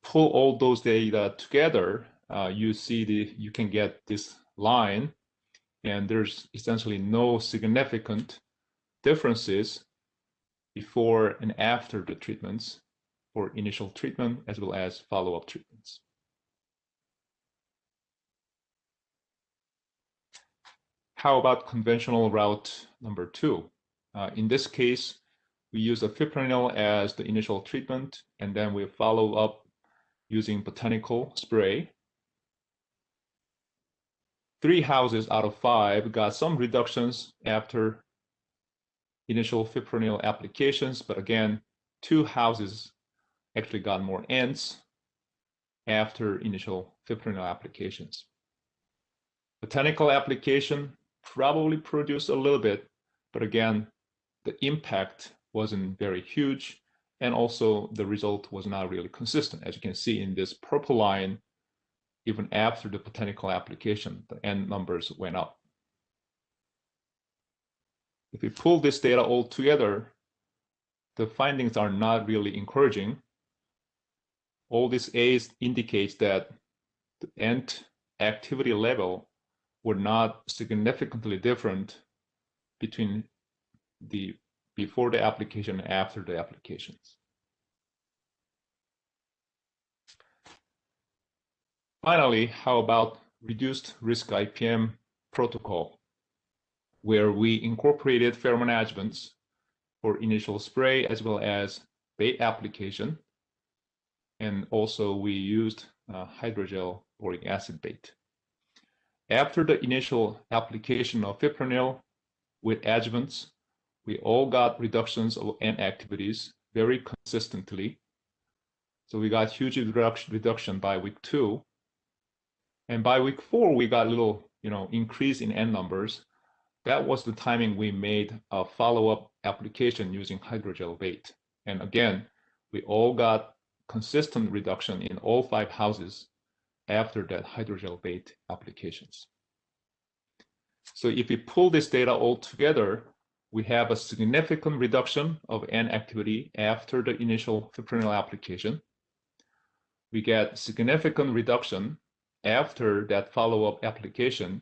pull all those data together, you can get this line, and there's essentially no significant differences before and after the treatments for initial treatment as well as follow-up treatments. How about conventional route number 2? In this case, we use a fipronil as the initial treatment, and then we follow up using botanical spray. 3 houses out of 5 got some reductions after initial fipronil applications, but again, 2 houses actually got more ants after initial fipronil applications. Botanical application probably produced a little bit, but again, the impact wasn't very huge, and also the result was not really consistent. As you can see in this purple line, even after the botanical application, the ant numbers went up. If we pull this data all together, the findings are not really encouraging. All this indicates that the ant activity level were not significantly different between before the application and after the applications. Finally, how about reduced risk IPM protocol, where we incorporated pheromone adjuvants for initial spray as well as bait application, and also we used hydrogel boric acid bait. After the initial application of fipronil with adjuvants, we all got reductions of ant activities very consistently. So we got huge reduction by week 2. And by week 4, we got a little increase in ant numbers. that was the timing we made a follow-up application using hydrogel bait. And again, we all got consistent reduction in all 5 houses after that hydrogel bait applications. So if we pull this data all together, we have a significant reduction of N activity after the initial fipronil application. We get significant reduction after that follow-up application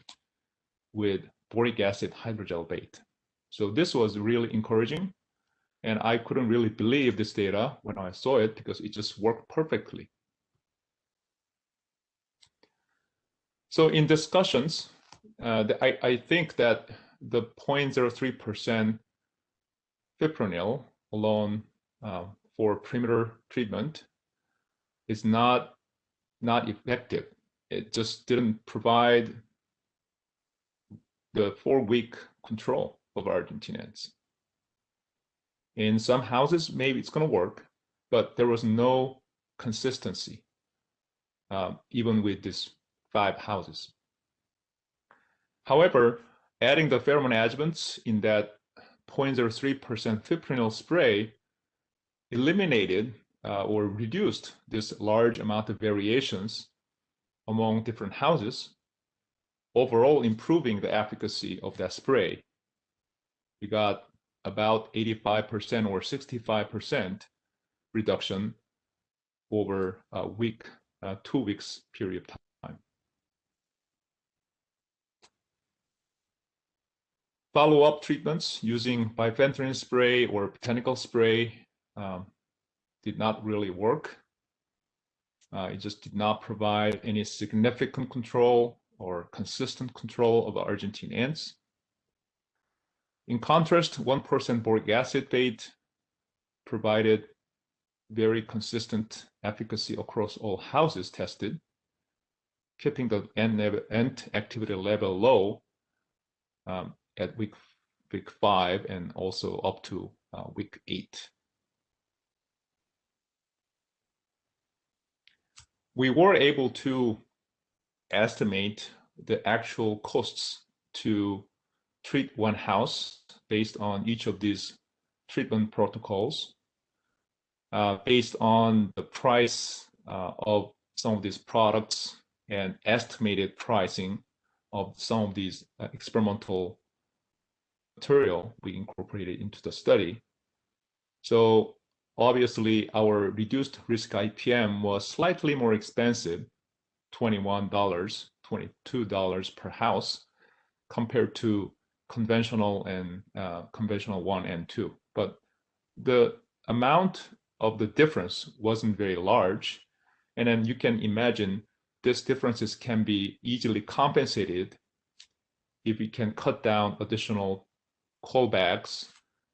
with boric acid hydrogel bait. So this was really encouraging, and I couldn't really believe this data when I saw it because it just worked perfectly. So in discussions, I think that the 0.03% fipronil alone for perimeter treatment is not effective. It just didn't provide the 4-week control of Argentine ants. In some houses, maybe it's going to work, but there was no consistency, even with these 5 houses. However, adding the pheromone adjuvants in that 0.03% fipronil spray eliminated or reduced this large amount of variations among different houses, overall improving the efficacy of that spray. We got about 85% or 65% reduction over a week, 2 weeks period of time. Follow-up treatments using bifenthrin spray or botanical spray did not really work. It just did not provide any significant control or consistent control of Argentine ants. In contrast, 1% boric acid bait provided very consistent efficacy across all houses tested, keeping the ant activity level low at week 5 and also up to week 8. We were able to estimate the actual costs to treat one house based on each of these treatment protocols, based on the price of some of these products and estimated pricing of some of these experimental material we incorporated into the study. So obviously our reduced risk IPM was slightly more expensive, $21, $22 per house compared to conventional and conventional 1 and 2. But the amount of the difference wasn't very large. And then you can imagine these differences can be easily compensated if we can cut down additional callbacks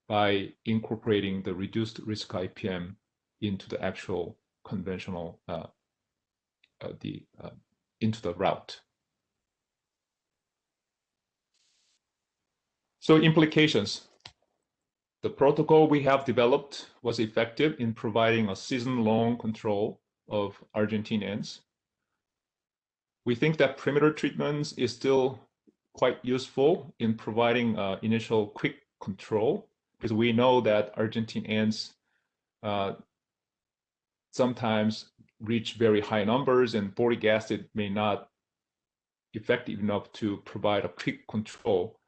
by incorporating the reduced risk IPM into the actual conventional into the route. So implications. The protocol we have developed was effective in providing a season-long control of Argentine ants. We think that perimeter treatments is still quite useful in providing initial quick control, because we know that Argentine ants sometimes reach very high numbers and boric acid may not be effective enough to provide a quick control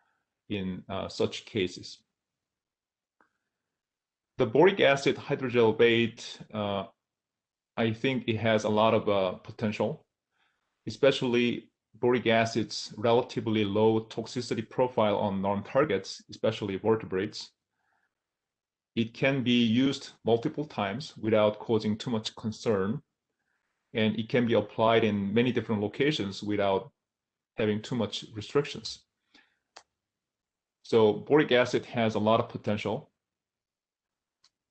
in such cases. The boric acid hydrogel bait, I think it has a lot of potential, especially boric acid's relatively low toxicity profile on non-targets, especially vertebrates. It can be used multiple times without causing too much concern, and it can be applied in many different locations without having too much restrictions. So boric acid has a lot of potential,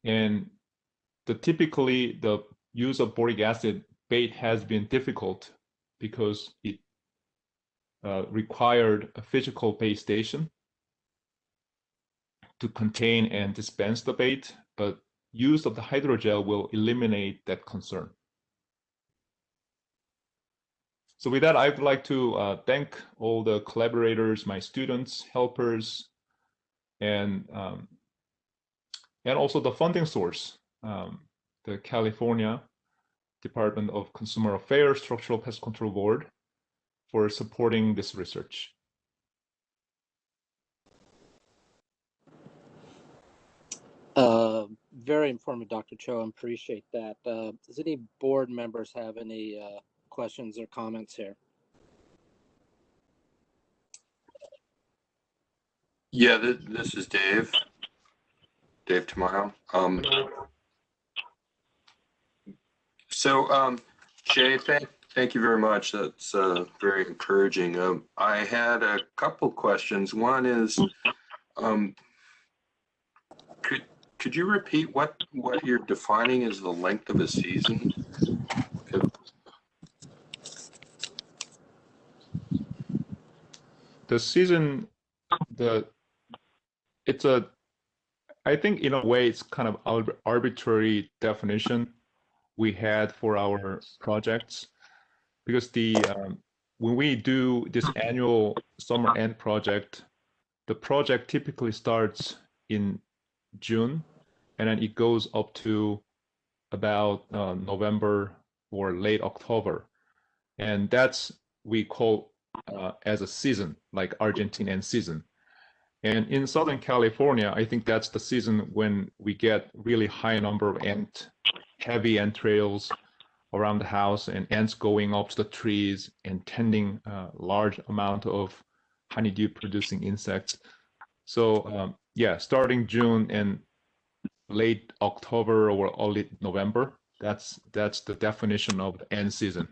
and typically the use of boric acid bait has been difficult because it required a physical bait station to contain and dispense the bait, but use of the hydrogel will eliminate that concern. So with that, I would like to thank all the collaborators, my students, helpers, and also the funding source, the California Department of Consumer Affairs Structural Pest Control Board, for supporting this research. Very informative, Dr. Cho. I appreciate that. Does any board members have any questions or comments here? Yeah, this is Dave Tamayo. Jay, thank you very much. That's very encouraging. I had a couple questions. One is, could you repeat what you're defining as the length of a season? The season, I think in a way it's kind of arbitrary definition we had for our projects, because when we do this annual summer end project, the project typically starts in June, and then it goes up to about November or late October, and that's we call as a season, like Argentinian season. And in Southern California, I think that's the season when we get really high number of heavy entrails around the house, and ants going up to the trees and tending a large amount of honeydew producing insects. So yeah, starting June and late October or early November, that's the definition of the end season.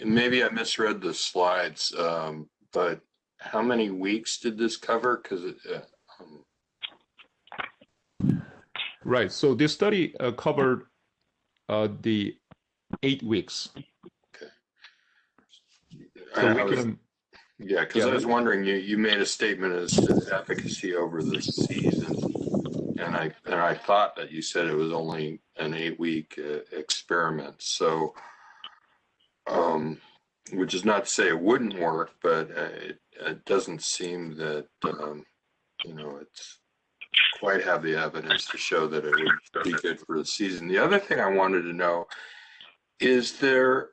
Maybe I misread the slides, but how many weeks did this cover? Because right. So this study covered the 8 weeks. Okay. So I was wondering, you made a statement as to efficacy over the season, and I thought that you said it was only an 8-week experiment. So, which is not to say it wouldn't work, but it doesn't seem that it's quite have the evidence to show that it would be good for the season. The other thing I wanted to know, is there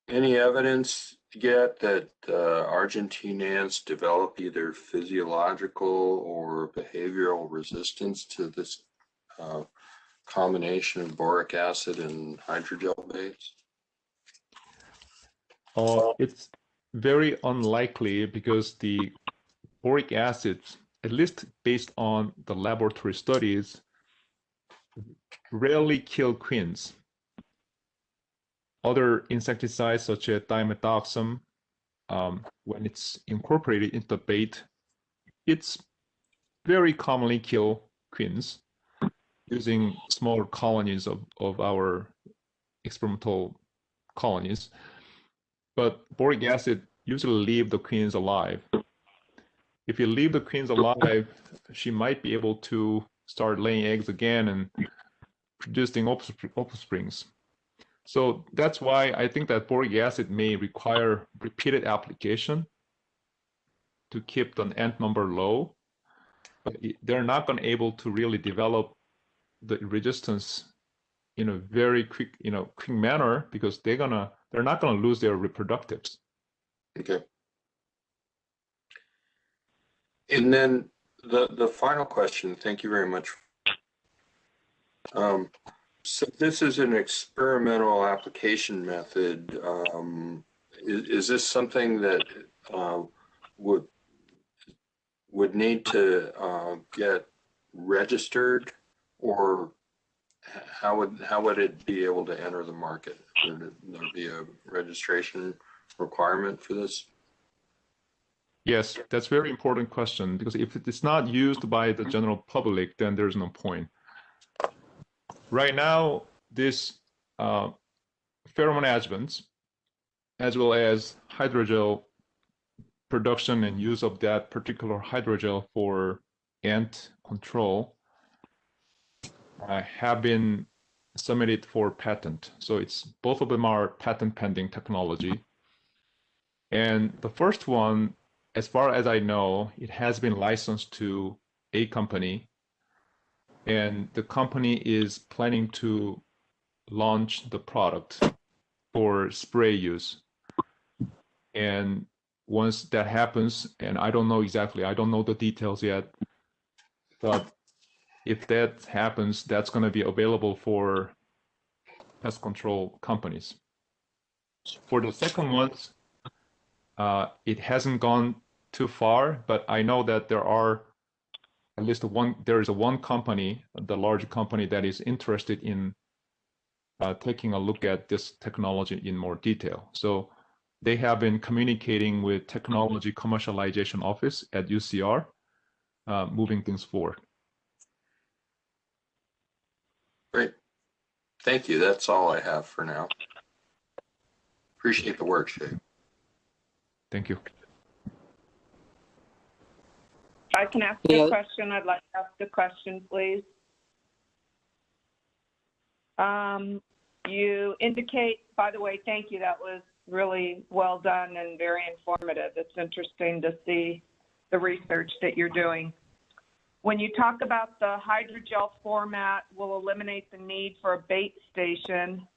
any evidence yet that Argentine ants develop either physiological or behavioral resistance to this combination of boric acid and hydrogel base? It's very unlikely, because the boric acid, at least based on the laboratory studies, rarely kill queens. Other insecticides such as dimethoxam, when it's incorporated into bait, it's very commonly kill queens using smaller colonies of our experimental colonies. But boric acid usually leave the queens alive. If you leave the queens alive, she might be able to start laying eggs again and producing offsprings. So that's why I think that boric acid may require repeated application to keep the ant number low, but they're not going to be able to really develop the resistance in a very quick manner, because they're not gonna lose their reproductives. Okay. And then the final question, thank you very much. So this is an experimental application method. Is this something that would need to get registered, or how would it be able to enter the market? Would there be a registration requirement for this? Yes, that's a very important question, because if it is not used by the general public, then there's no point. Right now, this pheromone adjuvants, as well as hydrogel production and use of that particular hydrogel for ant control, have been submitted for patent. So it's both of them are patent pending technology. And the first one, as far as I know, it has been licensed to a company, and the company is planning to launch the product for spray use. And once that happens, and I don't know exactly, I don't know the details yet, but if that happens, that's going to be available for pest control companies. For the second ones, it hasn't gone too far, but I know that there are at least there is one company, the large company, that is interested in taking a look at this technology in more detail. So they have been communicating with Technology Commercialization Office at UCR, moving things forward. Great. Thank you. That's all I have for now. Appreciate the work, Shay. Thank you. I can ask a question. I'd like to ask a question, please. You indicate, by the way, thank you. That was really well done and very informative. It's interesting to see the research that you're doing. When you talk about the hydrogel format will eliminate the need for a bait station,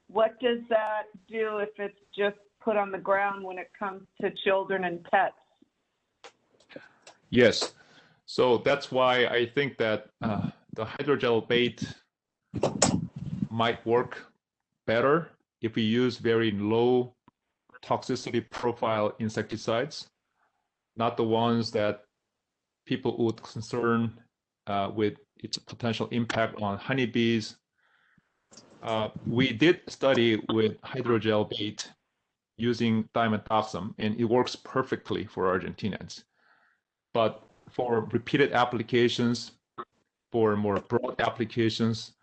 what does that do if it's just put on the ground when it comes to children and pets? Yes. So that's why I think that the hydrogel bait might work better if we use very low toxicity profile insecticides, not the ones that people would concern with its potential impact on honeybees. We did study with hydrogel bait using dimethoxam, and it works perfectly for Argentinians. But for repeated applications, for more broad applications,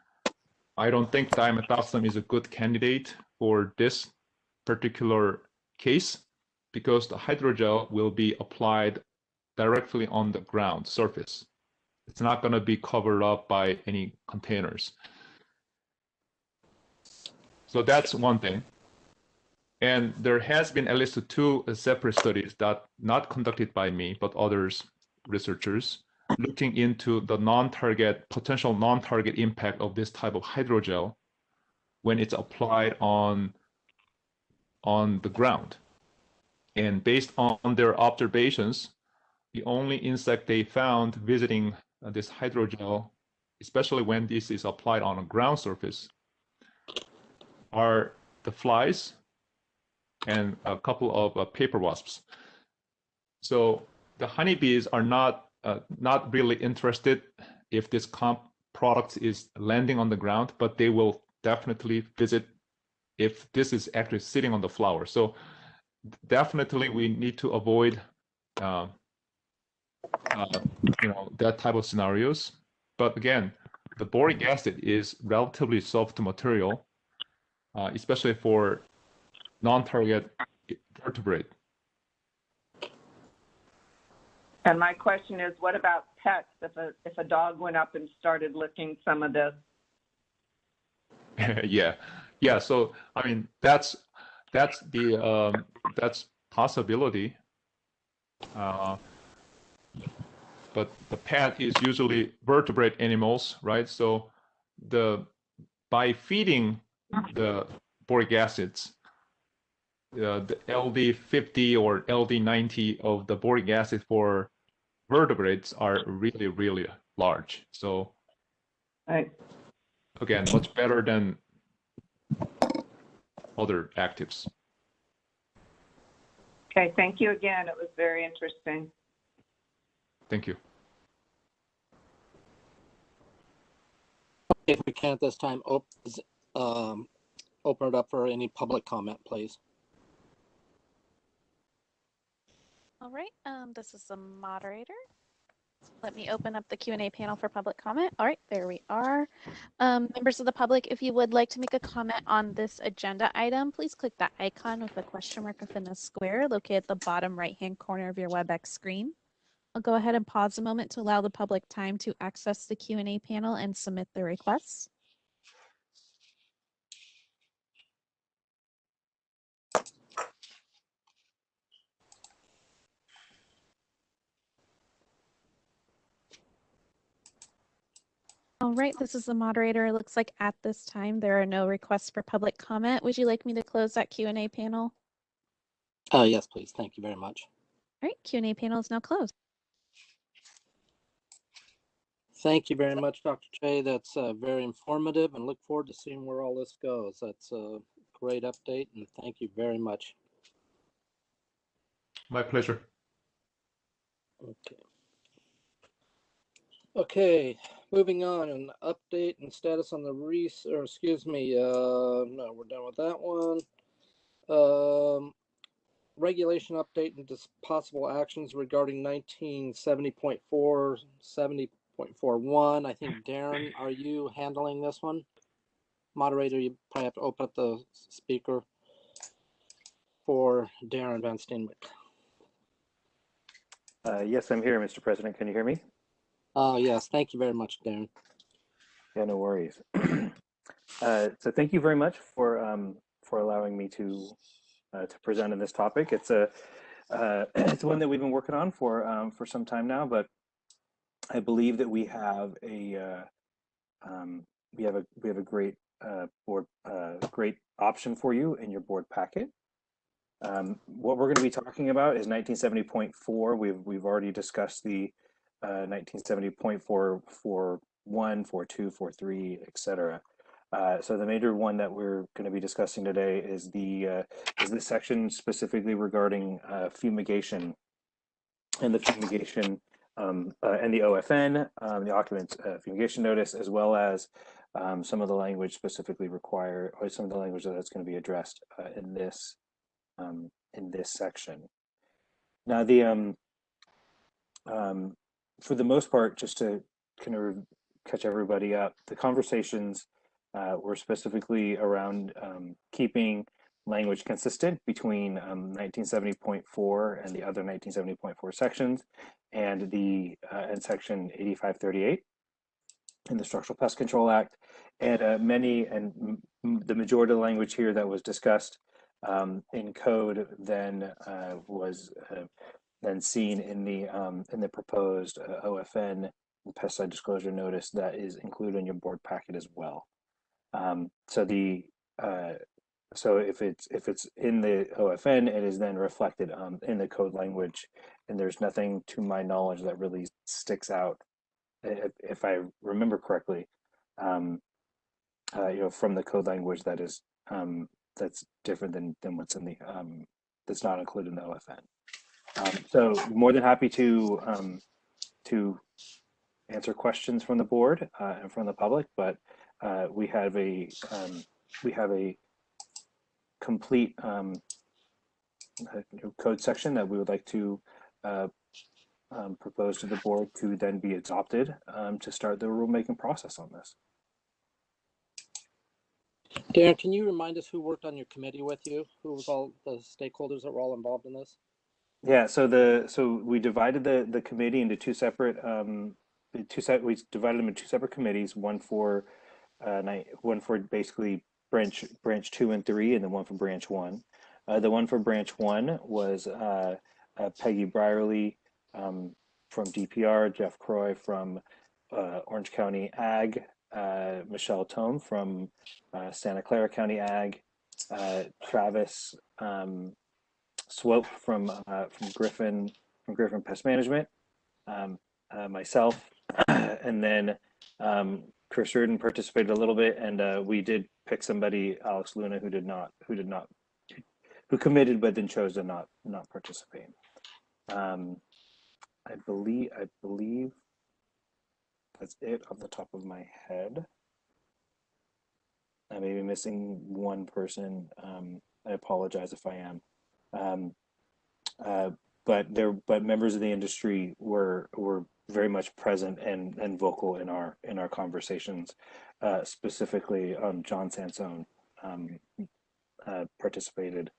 I don't think dimethoxam is a good candidate for this particular case, because the hydrogel will be applied directly on the ground surface. It's not going to be covered up by any containers. So that's one thing. And there has been at least two separate studies that not conducted by me, but others, researchers, looking into the potential non-target impact of this type of hydrogel when it's applied on the ground. And based on their observations, the only insect they found visiting this hydrogel, especially when this is applied on a ground surface, are the flies and a couple of paper wasps. So the honeybees are not really interested if this product is landing on the ground, but they will definitely visit if this is actually sitting on the flower. So definitely we need to avoid that type of scenarios. But again, the boric acid is relatively soft material, especially for non-target vertebrate. And my question is, what about pets? If a dog went up and started licking some of this? Yeah. So I mean, that's possibility. But the pet is usually vertebrate animals, right? So by feeding the boric acids, the LD50 or LD90 of the boric acid for vertebrates are really, really large. So again, much better than other actives. Okay, thank you again. It was very interesting. Thank you. If we can at this time, open it up for any public comment, please. All right, this is the moderator. Let me open up the Q&A panel for public comment. All right, there we are. Members of the public, if you would like to make a comment on this agenda item, please click that icon with the question mark within the square located at the bottom right-hand corner of your WebEx screen. I'll go ahead and pause a moment to allow the public time to access the Q&A panel and submit their requests. All right, this is the moderator. It looks like at this time there are no requests for public comment. Would you like me to close that Q&A panel? Yes, please. Thank you very much. All right, Q&A panel is now closed. Thank you very much, Dr. Che. That's very informative, and look forward to seeing where all this goes. That's a great update, and thank you very much. My pleasure. Okay. Okay, moving on, an update and status on the no, we're done with that one. Regulation update and possible actions regarding 1970.4, 70.41. I think, Darren, are you handling this one? Moderator, you probably have to open up the speaker for Darren Van Steenwyk. Yes, I'm here, Mr. President. Can you hear me? Yes, thank you very much, Darren. Yeah, no worries. So thank you very much for allowing me to present on this topic. It's it's one that we've been working on for some time now, but I believe that we have a great great option for you in your board packet. What we're going to be talking about is 1970.4. We've already discussed the 1970.4 for 1, for 2, for 3, etc. So the major one that we're going to be discussing today is the section specifically regarding fumigation and the fumigation and the OFN, the occupant fumigation notice, as well as some of the language specifically required, or some of the language that's going to be addressed in this section. Now, the for the most part, just to kind of catch everybody up, the conversations were specifically around keeping language consistent between 1970.4 and the other 1970.4 sections, and the and section 8538 in the Structural Pest Control Act, and the majority of the language here that was discussed in code then was then seen in the proposed OFN pesticide disclosure notice that is included in your board packet as well. So if it's in the OFN, it is then reflected in the code language, and there's nothing to my knowledge that really sticks out, if I remember correctly, from the code language that is that's different than what's in the that's not included in the OFN. So more than happy to answer questions from the board and from the public, but we have a complete code section that we would like to propose to the board to then be adopted to start the rulemaking process on this. Darren, can you remind us who worked on your committee with you? Who was all the stakeholders that were all involved in this? Yeah, so we divided the committee into two separate we divided them into two separate committees, one for basically branch 2 and 3, and then one for branch 1. The one for branch 1 was Peggy Brierly from DPR, Jeff Croy from Orange County Ag, Michelle Tome from Santa Clara County Ag, Travis Swope from Griffin Pest Management, myself, and then Chris Reardon participated a little bit, and we did pick somebody, Alex Luna, who committed but then chose to not participate. I believe that's it off the top of my head. I may be missing one person. I apologize if I am. But members of the industry were very much present and vocal in our conversations. Specifically, John Sansone participated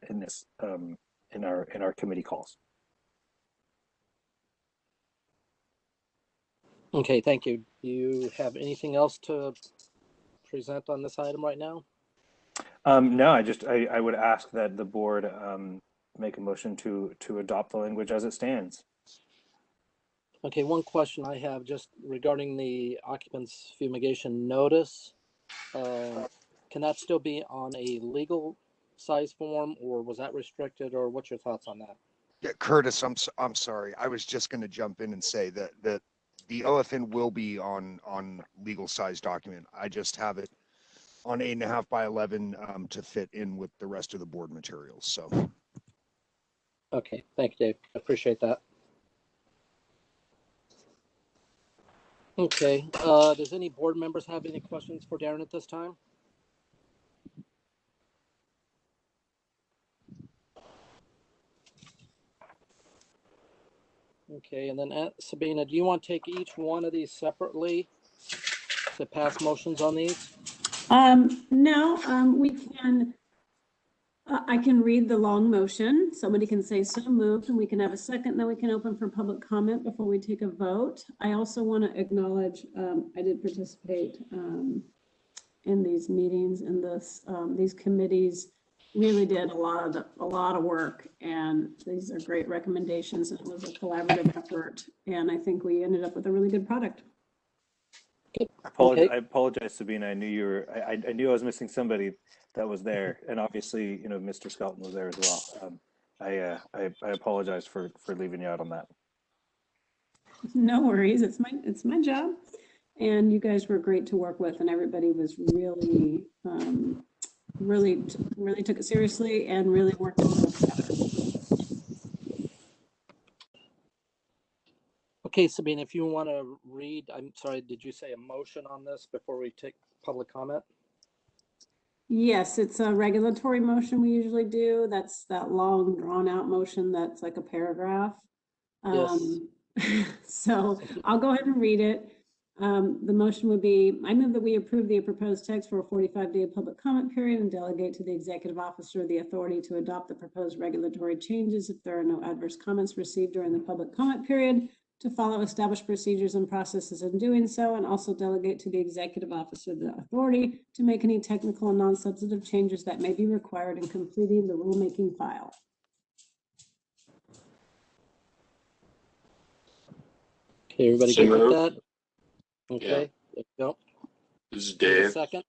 in this in our committee calls. Okay, thank you. Do you have anything else to present on this item right now? No, I would ask that the board make a motion to adopt the language as it stands. Okay, one question I have just regarding the occupants fumigation notice. Can that still be on a legal size form, or was that restricted, or what's your thoughts on that? Yeah, Curtis, I'm sorry. I was just going to jump in and say that the OFN will be on legal size document. I just have it on 8.5 by 11 to fit in with the rest of the board materials. So. Okay, thank you, Dave. I appreciate that. Okay, does any board members have any questions for Darren at this time? Okay, and then Sabina, do you want to take each one of these separately to pass motions on these? No, we can, I can read the long motion. Somebody can say so moved, and we can have a second, then we can open for public comment before we take a vote. I also want to acknowledge, I did participate in these meetings, and these committees really did a lot of work, and these are great recommendations. It was a collaborative effort, and I think we ended up with a really good product. I apologize, Sabina. I knew you were. I knew I was missing somebody that was there, and obviously, you know, Mr. Skelton was there as well. I apologize for leaving you out on that. No worries. It's my job, and you guys were great to work with, and everybody was really really took it seriously and really worked together. Okay, Sabine, if you want to read, I'm sorry, did you say a motion on this before we take public comment? Yes, it's a regulatory motion we usually do. That's that long drawn out motion that's like a paragraph. Yes. So I'll go ahead and read it. The motion would be, I move that we approve the proposed text for a 45-day public comment period and delegate to the executive officer the authority to adopt the proposed regulatory changes if there are no adverse comments received during the public comment period, to follow established procedures and processes in doing so, and also delegate to the executive officer the authority to make any technical and non-substantive changes that may be required in completing the rulemaking file. Okay, everybody So good with moved. that? Okay, Yeah. there you go. This is Need a Dave. second?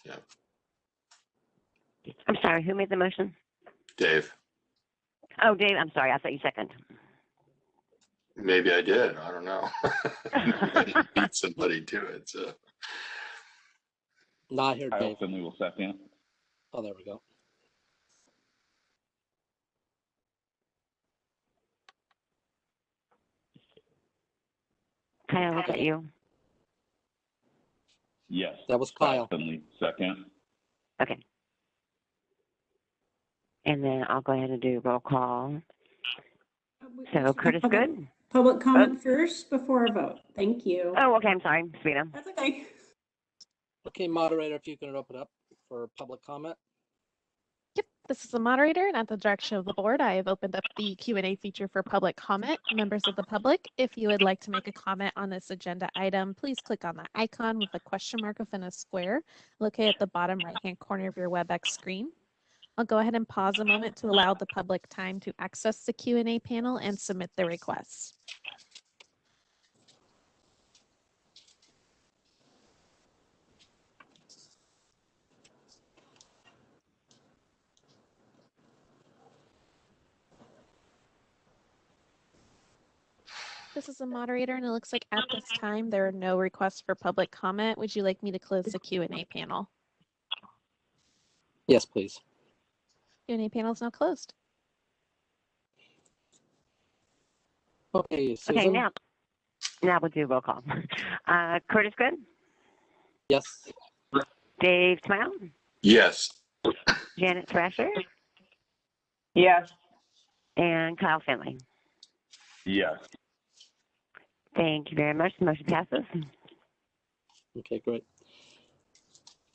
Yeah, I'm sorry, who made the motion? Dave. Oh, Dave, I'm sorry, I thought you second. Maybe I did. I don't know. I didn't beat somebody to it. So. Not here, Dave. Finley will second. Oh, there we go. Kyle, was that you? Yes. That was Kyle. Finley, second. Okay. And then I'll go ahead and do roll call. So Curtis, good? Public comment first before a vote. Thank you. Oh, okay. I'm sorry, Sabina. That's okay. Okay, moderator, if you can open up for public comment. Yep, this is the moderator, and at the direction of the board, I have opened up the Q&A feature for public comment. Members of the public, if you would like to make a comment on this agenda item, please click on the icon with a question mark within a square located at the bottom right-hand corner of your WebEx screen. I'll go ahead and pause a moment to allow the public time to access the Q&A panel and submit their requests. This is a moderator, and it looks like at this time there are no requests for public comment. Would you like me to close the Q&A panel? Yes, please. Q&A panel is now closed. Okay, Susan. Okay, now we'll do roll call. Curtis, good? Yes. Dave Smile? Yes. Janet Thrasher? Yes. And Kyle Finley? Yes. Thank you very much. The motion passes. Okay, great.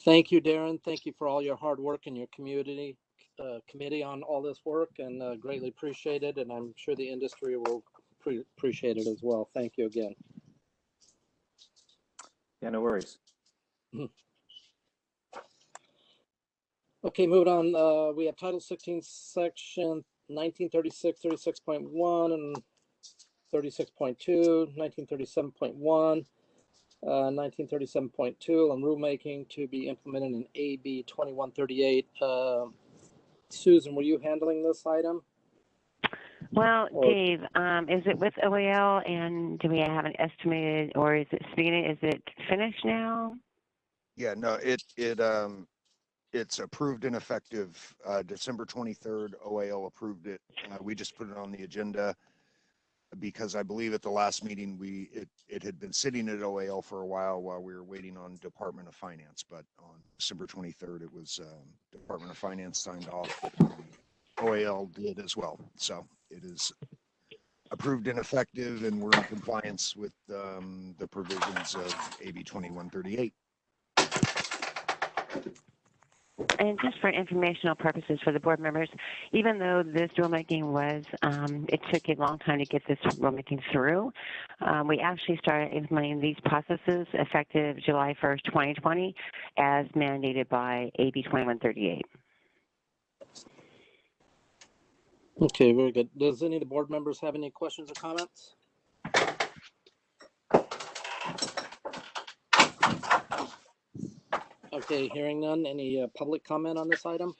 Thank you, Darren. Thank you for all your hard work and your community committee on all this work, and greatly appreciate it. And I'm sure the industry will appreciate it as well. Thank you again. Yeah, no worries. Okay, moving on. We have Title 16, Section 1936, 36.1, and 1936.2, 1937.1, 1937.2 on rulemaking to be implemented in AB 2138. Susan, were you handling this item? Well, Dave, is it with OAL, and do we have an estimated, or is it speaking? Is it finished now? Yeah, no, it's approved and effective December 23rd. OAL approved it. We just put it on the agenda because I believe at the last meeting it had been sitting at OAL for a while we were waiting on Department of Finance. But on December 23rd, it was Department of Finance signed off. OAL did as well. So it is approved and effective, and we're in compliance with the provisions of AB 2138. And just for informational purposes for the board members, even though this rulemaking was, it took a long time to get this rulemaking through, we actually started implementing these processes effective July 1st, 2020, as mandated by AB 2138. Okay, very good. Does any of the board members have any questions or comments? Okay, hearing none. Any public comment on this item?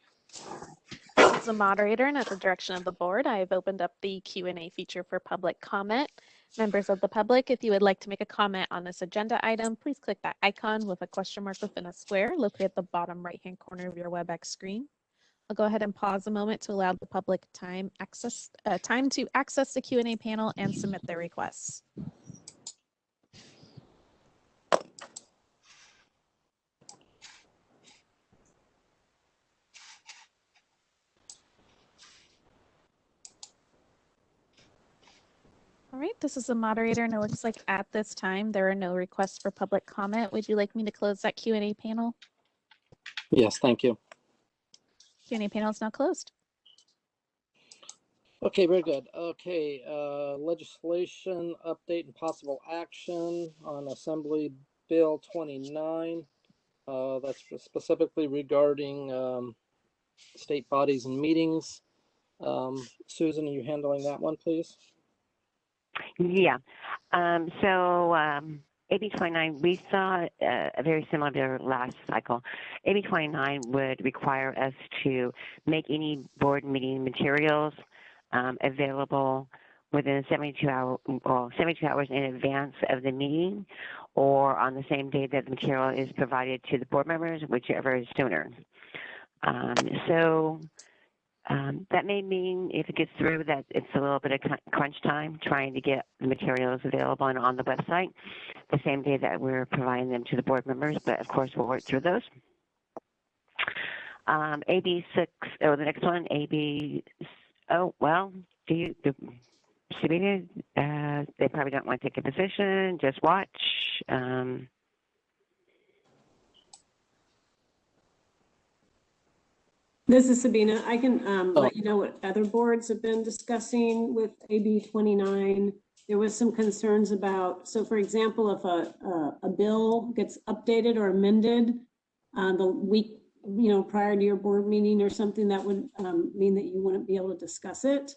As a moderator and at the direction of the board, I have opened up the Q&A feature for public comment. Members of the public, if you would like to make a comment on this agenda item, please click that icon with a question mark within a square located at the bottom right-hand corner of your WebEx screen. I'll go ahead and pause a moment to allow the public time to access the Q&A panel and submit their requests. All right, this is the moderator, and it looks like at this time there are no requests for public comment. Would you like me to close that Q&A panel? Yes, thank you. Q&A panel is now closed. Okay, very good. Okay, legislation update and possible action on Assembly Bill 29. That's specifically regarding state bodies and meetings. Susan, are you handling that one, please? Yeah. AB 29, we saw a very similar bill last cycle. AB 29 would require us to make any board meeting materials available within 72 hours in advance of the meeting, or on the same day that the material is provided to the board members, whichever is sooner. That may mean, if it gets through, that it's a little bit of crunch time trying to get the materials available and on the website the same day that we're providing them to the board members, but of course we'll work through those. AB 6, the next one, AB, Sabina, they probably don't want to take a position, just watch. This is Sabina. I can let you know what other boards have been discussing with AB 29. There was some concerns about, so for example, if a bill gets updated or amended the week prior to your board meeting or something, that would mean that you wouldn't be able to discuss it.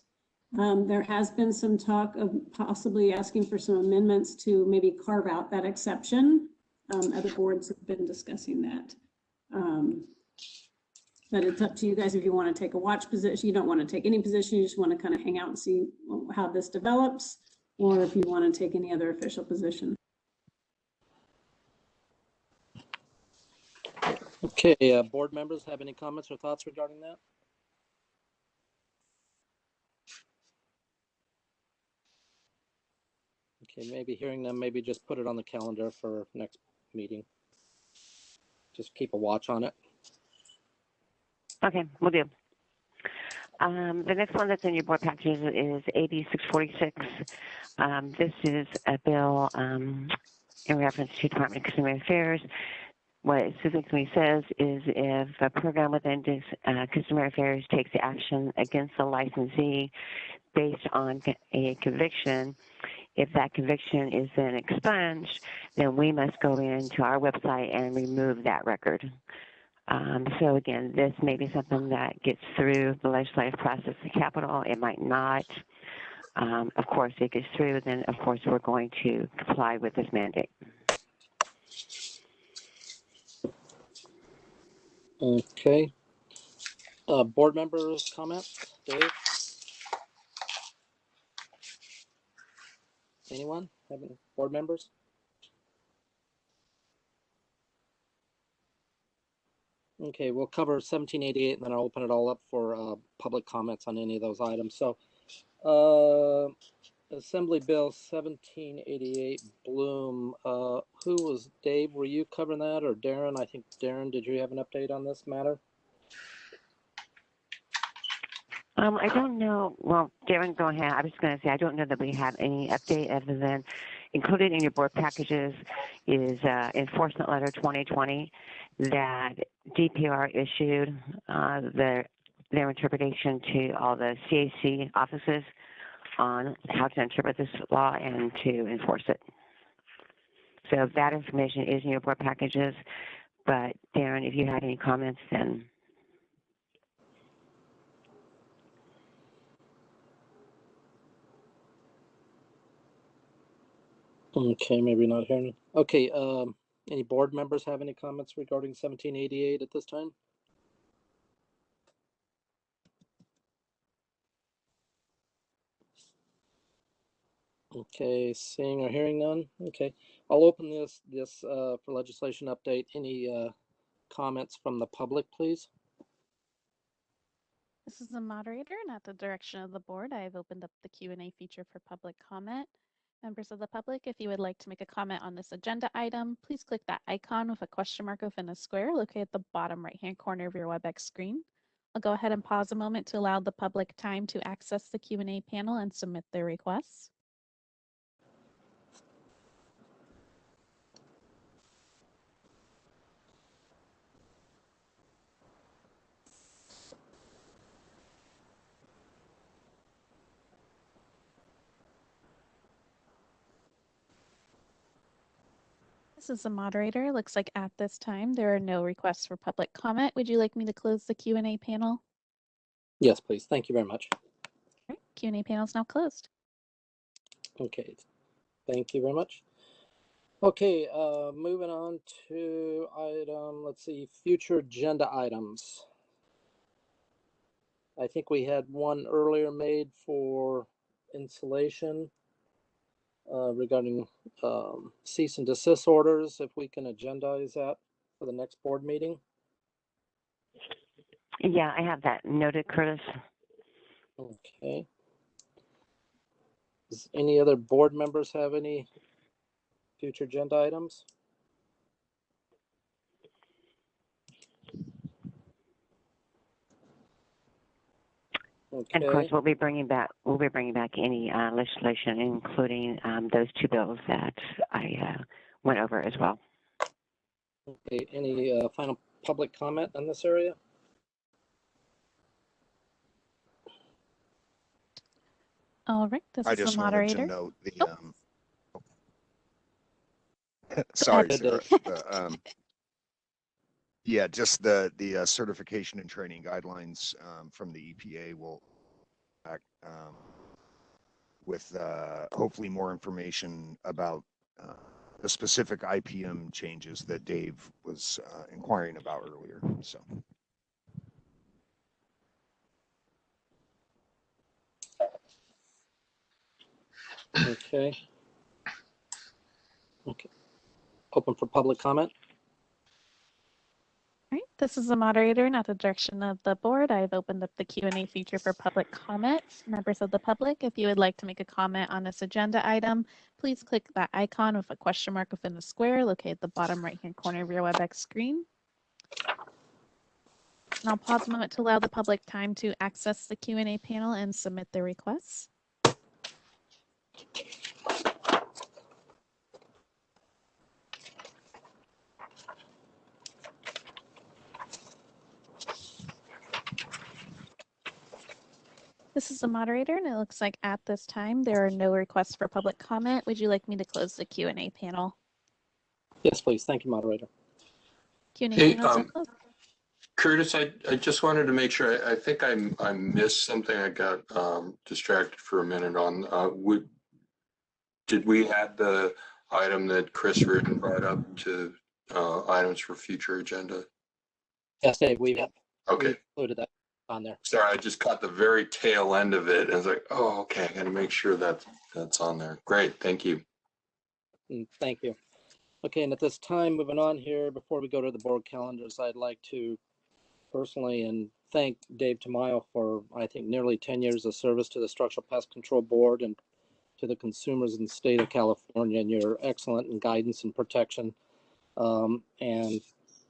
There has been some talk of possibly asking for some amendments to maybe carve out that exception. Other boards have been discussing that. But it's up to you guys if you want to take a watch position. You don't want to take any position. You just want to kind of hang out and see how this develops, or if you want to take any other official position. Okay, board members have any comments or thoughts regarding that? Okay, maybe hearing them, maybe just put it on the calendar for next meeting. Just keep a watch on it. Okay, we'll do. The next one that's in your board package is AB 646. This is a bill in reference to Department of Consumer Affairs. What it specifically says is if a program within Consumer Affairs takes action against a licensee based on a conviction, if that conviction is then expunged, then we must go into our website and remove that record. So again, this may be something that gets through the legislative process of Capitol. It might not. of course, it gets through, then of course we're going to comply with this mandate. Okay. Board members' comments? Dave? Anyone? Have any board members? Okay, we'll cover 1788 and then I'll open it all up for public comments on any of those items. So, Assembly Bill 1788, Bloom. Who was Dave? Were you covering that, or Darren? I think Darren. Did you have an update on this matter? I don't know. Well, Darren, go ahead. I was going to say I don't know that we have any update other than included in your board packages is Enforcement Letter 2020 that DPR issued their interpretation to all the CAC offices on how to interpret this law and to enforce it. So that information is in your board packages. But Darren, if you had any comments, then. Okay, maybe not hearing. Okay, any board members have any comments regarding 1788 at this time? Okay, seeing or hearing none. Okay, I'll open this for legislation update. Any comments from the public, please? This is the moderator, and at the direction of the board, I have opened up the Q&A feature for public comment. Members of the public, if you would like to make a comment on this agenda item, please click that icon with a question mark within a square located at the bottom right-hand corner of your WebEx screen. I'll go ahead and pause a moment to allow the public time to access the Q&A panel and submit their requests. This is the moderator. Looks like at this time there are no requests for public comment. Would you like me to close the Q&A panel? Yes, please. Thank you very much. All right, Q&A panel is now closed. Okay, thank you very much. Okay, moving on to item, let's see, future agenda items. I think we had one earlier made for insulation regarding cease and desist orders, if we can agendize that for the next board meeting. Yeah, I have that noted, Curtis. Okay. Does any other board members have any future agenda items? Okay. And of course, we'll be bringing back any legislation, including those two bills that I went over as well. Okay. Any final public comment on this area? All right, this I is just the wanted moderator. to note the sorry, Sarah, yeah, just the certification and training guidelines from the EPA will act with hopefully more information about the specific IPM changes that Dave was inquiring about earlier. So. Okay. Okay. Open for public comment. All right, this is the moderator, and at the direction of the board, I've opened up the Q&A feature for public comment. Members of the public, if you would like to make a comment on this agenda item, please click that icon with a question mark within the square located at the bottom right-hand corner of your WebEx screen. And I'll pause a moment to allow the public time to access the Q&A panel and submit their requests. This is the moderator, and it looks like at this time there are no requests for public comment. Would you like me to close the Q&A panel? Yes, please. Thank you, moderator. Q&A Hey, panel is now closed. Curtis, I just wanted to make sure. I think I missed something. I got distracted for a minute on. Did we add the item that Chris Reardon brought up to items for future agenda? Yes, Dave, we Okay. included that on there. Sorry, I just caught the very tail end of it. And I was like, oh, okay, I got to make sure that's on there. Great, thank you. Thank you. Okay, and at this time, moving on here, before we go to the board calendars, I'd like to personally and thank Dave Tamayo for, I think, nearly 10 years of service to the Structural Pest Control Board and to the consumers in the state of California, and your excellent guidance and protection. And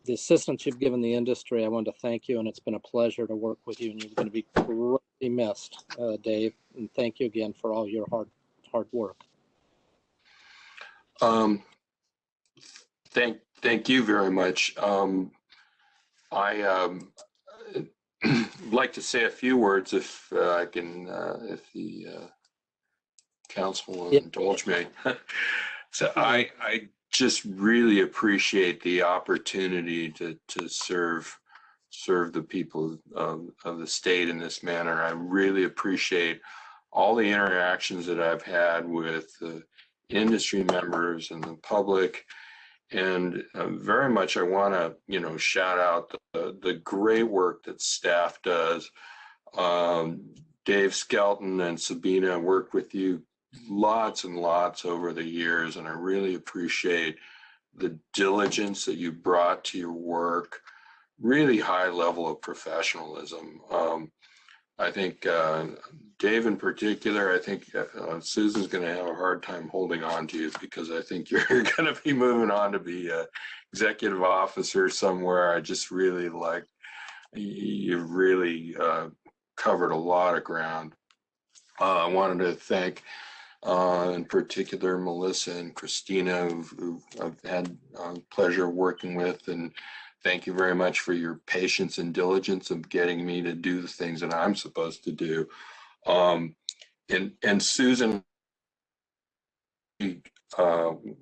the assistance you've given the industry, I want to thank you, and it's been a pleasure to work with you, and you're going to be greatly missed, Dave, and thank you again for all your hard work. Thank you very much. I like to say a few words if I can, if the council will indulge me. So I just really appreciate the opportunity to serve the people of the state in this manner. I really appreciate all the interactions that I've had with the industry members and the public. And very much I want to, shout out the great work that staff does. Dave Skelton and Sabina worked with you lots and lots over the years, and I really appreciate the diligence that you brought to your work. Really high level of professionalism. I think Dave in particular, I think Susan's going to have a hard time holding on to you because I think you're going to be moving on to be an executive officer somewhere. I just really like, you've really covered a lot of ground. I wanted to thank in particular Melissa and Christina, who I've had pleasure working with, and thank you very much for your patience and diligence of getting me to do the things that I'm supposed to do. And Susan,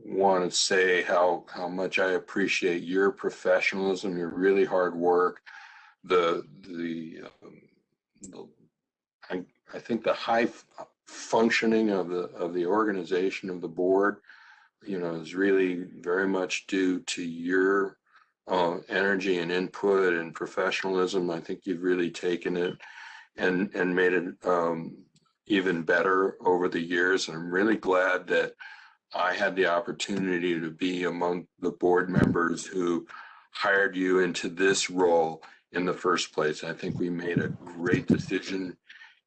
want to say how much I appreciate your professionalism, your really hard work, I think the high functioning of the organization of the board, is really very much due to your energy and input and professionalism. I think you've really taken it and made it even better over the years. And I'm really glad that I had the opportunity to be among the board members who hired you into this role in the first place. I think we made a great decision.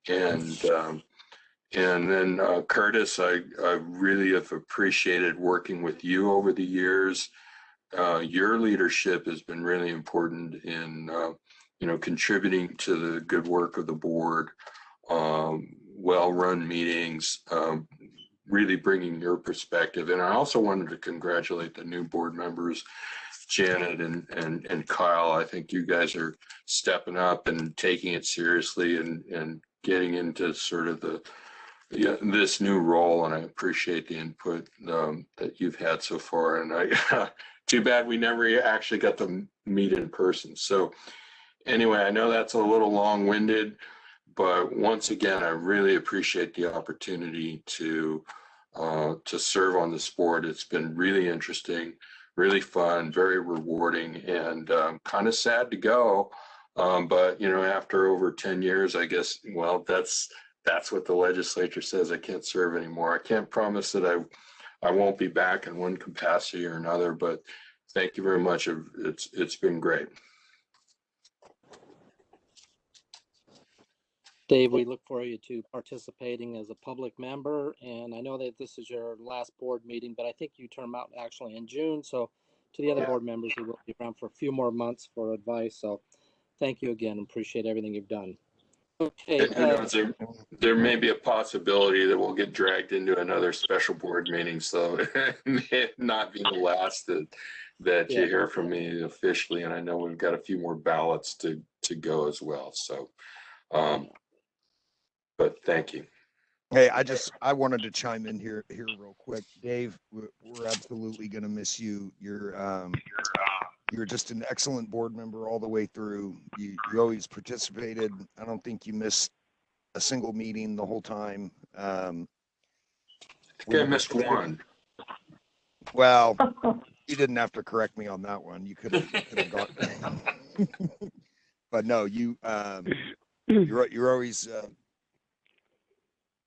And then Curtis, I really have appreciated working with you over the years. Your leadership has been really important in, contributing to the good work of the board, well-run meetings, really bringing your perspective. And I also wanted to congratulate the new board members, Janet and Kyle. I think you guys are stepping up and taking it seriously and getting into sort of this new role, and I appreciate the input that you've had so far. And too bad we never actually got to meet in person. So anyway, I know that's a little long-winded, but once again, I really appreciate the opportunity to serve on this board. It's been really interesting, really fun, very rewarding, and kind of sad to go. But after over 10 years, I guess, well, that's what the legislature says. I can't serve anymore. I can't promise that I won't be back in one capacity or another, but thank you very much. It's been great. Dave, we look forward to participating as a public member, and I know that this is your last board meeting, but I think you term out actually in June. So to the other board members, who will be around for a few more months for advice. So thank you again. Appreciate everything you've done. Okay. There may be a possibility that we'll get dragged into another special board meeting, so it may not be the last that you hear from me officially. And I know we've got a few more ballots to go as well. So, but thank you. Hey, I wanted to chime in here real quick. Dave, we're absolutely going to miss you. You're just an excellent board member all the way through. You always participated. I don't think you missed a single meeting the whole time. I think I missed one. Well, you didn't have to correct me on that one. You could have gone. But no, you're always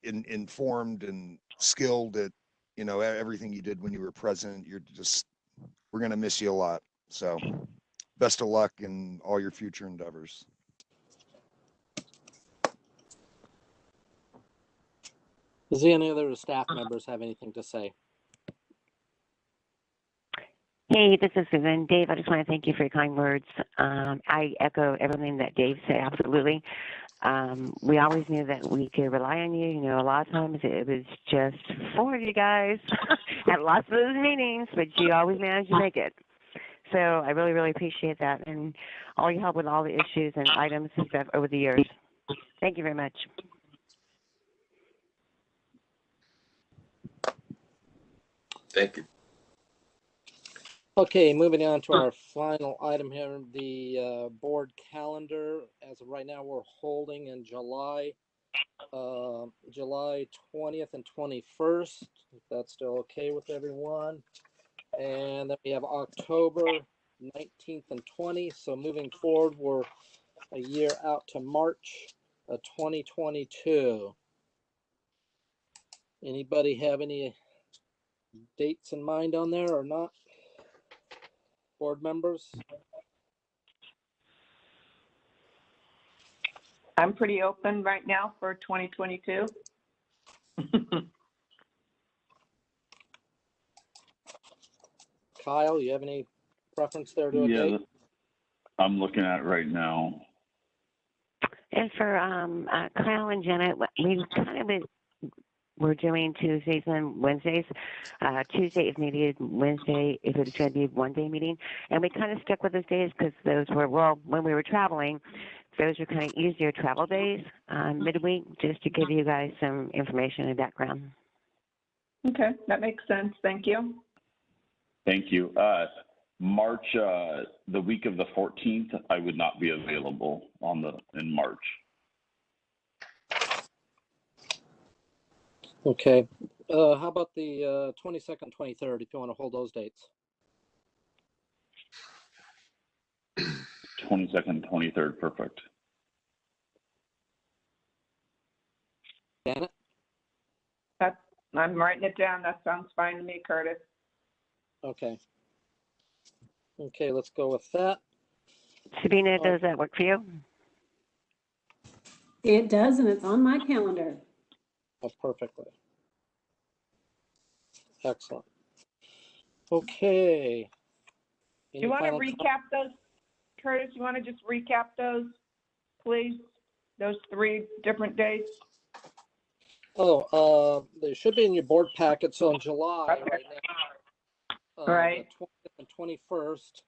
informed and skilled at, you know, everything you did when you were president. We're going to miss you a lot. So best of luck in all your future endeavors. Does any other staff members have anything to say? Hey, this is Susan. Dave, I just want to thank you for your kind words. I echo everything that Dave said, absolutely. We always knew that we could rely on you. You know, a lot of times it was just for you guys at lots of those meetings, but you always managed to make it. So I really, really appreciate that and all your help with all the issues and items and stuff over the years. Thank you very much. Thank you. Okay, moving on to our final item here, the board calendar. As of right now, we're holding in July 20th and 21st, if that's still okay with everyone. And then we have October 19th and 20th. So moving forward, we're a year out to March of 2022. Anybody have any dates in mind on there or not? Board members? I'm pretty open right now for 2022. Kyle, you have any preference there to a date? I'm looking at it right now. And for Kyle and Janet, we kind of we're doing Tuesdays and Wednesdays. Tuesday if needed, Wednesday if it's going to be one-day meeting. And we kind of stuck with those days because those were, well, when we were traveling, those were kind of easier travel days midweek, just to give you guys some information and background. Okay, that makes sense. Thank you. Thank you. March, the week of the 14th, I would not be available in March. Okay. How about the 22nd, 23rd, if you want to hold those dates? 22nd, 23rd, perfect. Janet? I'm writing it down. That sounds fine to me, Curtis. Okay. Okay, let's go with that. Sabina, does that work for you? It does, and it's on my calendar. Oh, perfectly. Excellent. Okay. You want to recap those, Curtis? You want to just recap those, please? Those 3 different dates? Oh, they should be in your board packet. So in July, Okay. right now, Right. the 20th and 21st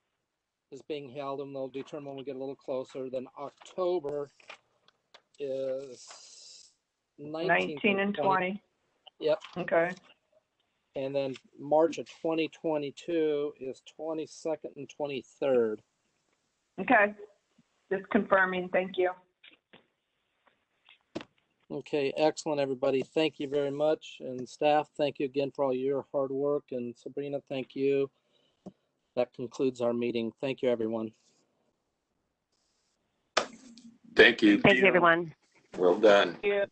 is being held, and they'll determine when we get a little closer. Then October is 19 and 20. Yep. Okay. And then March of 2022 is 22nd and 23rd. Okay. Just confirming. Thank you. Okay, excellent, everybody. Thank you very much. And staff, thank you again for all your hard work. And Sabrina, thank you. That concludes our meeting. Thank you, everyone. Thank you. Thank you, everyone. Well done. Thank you.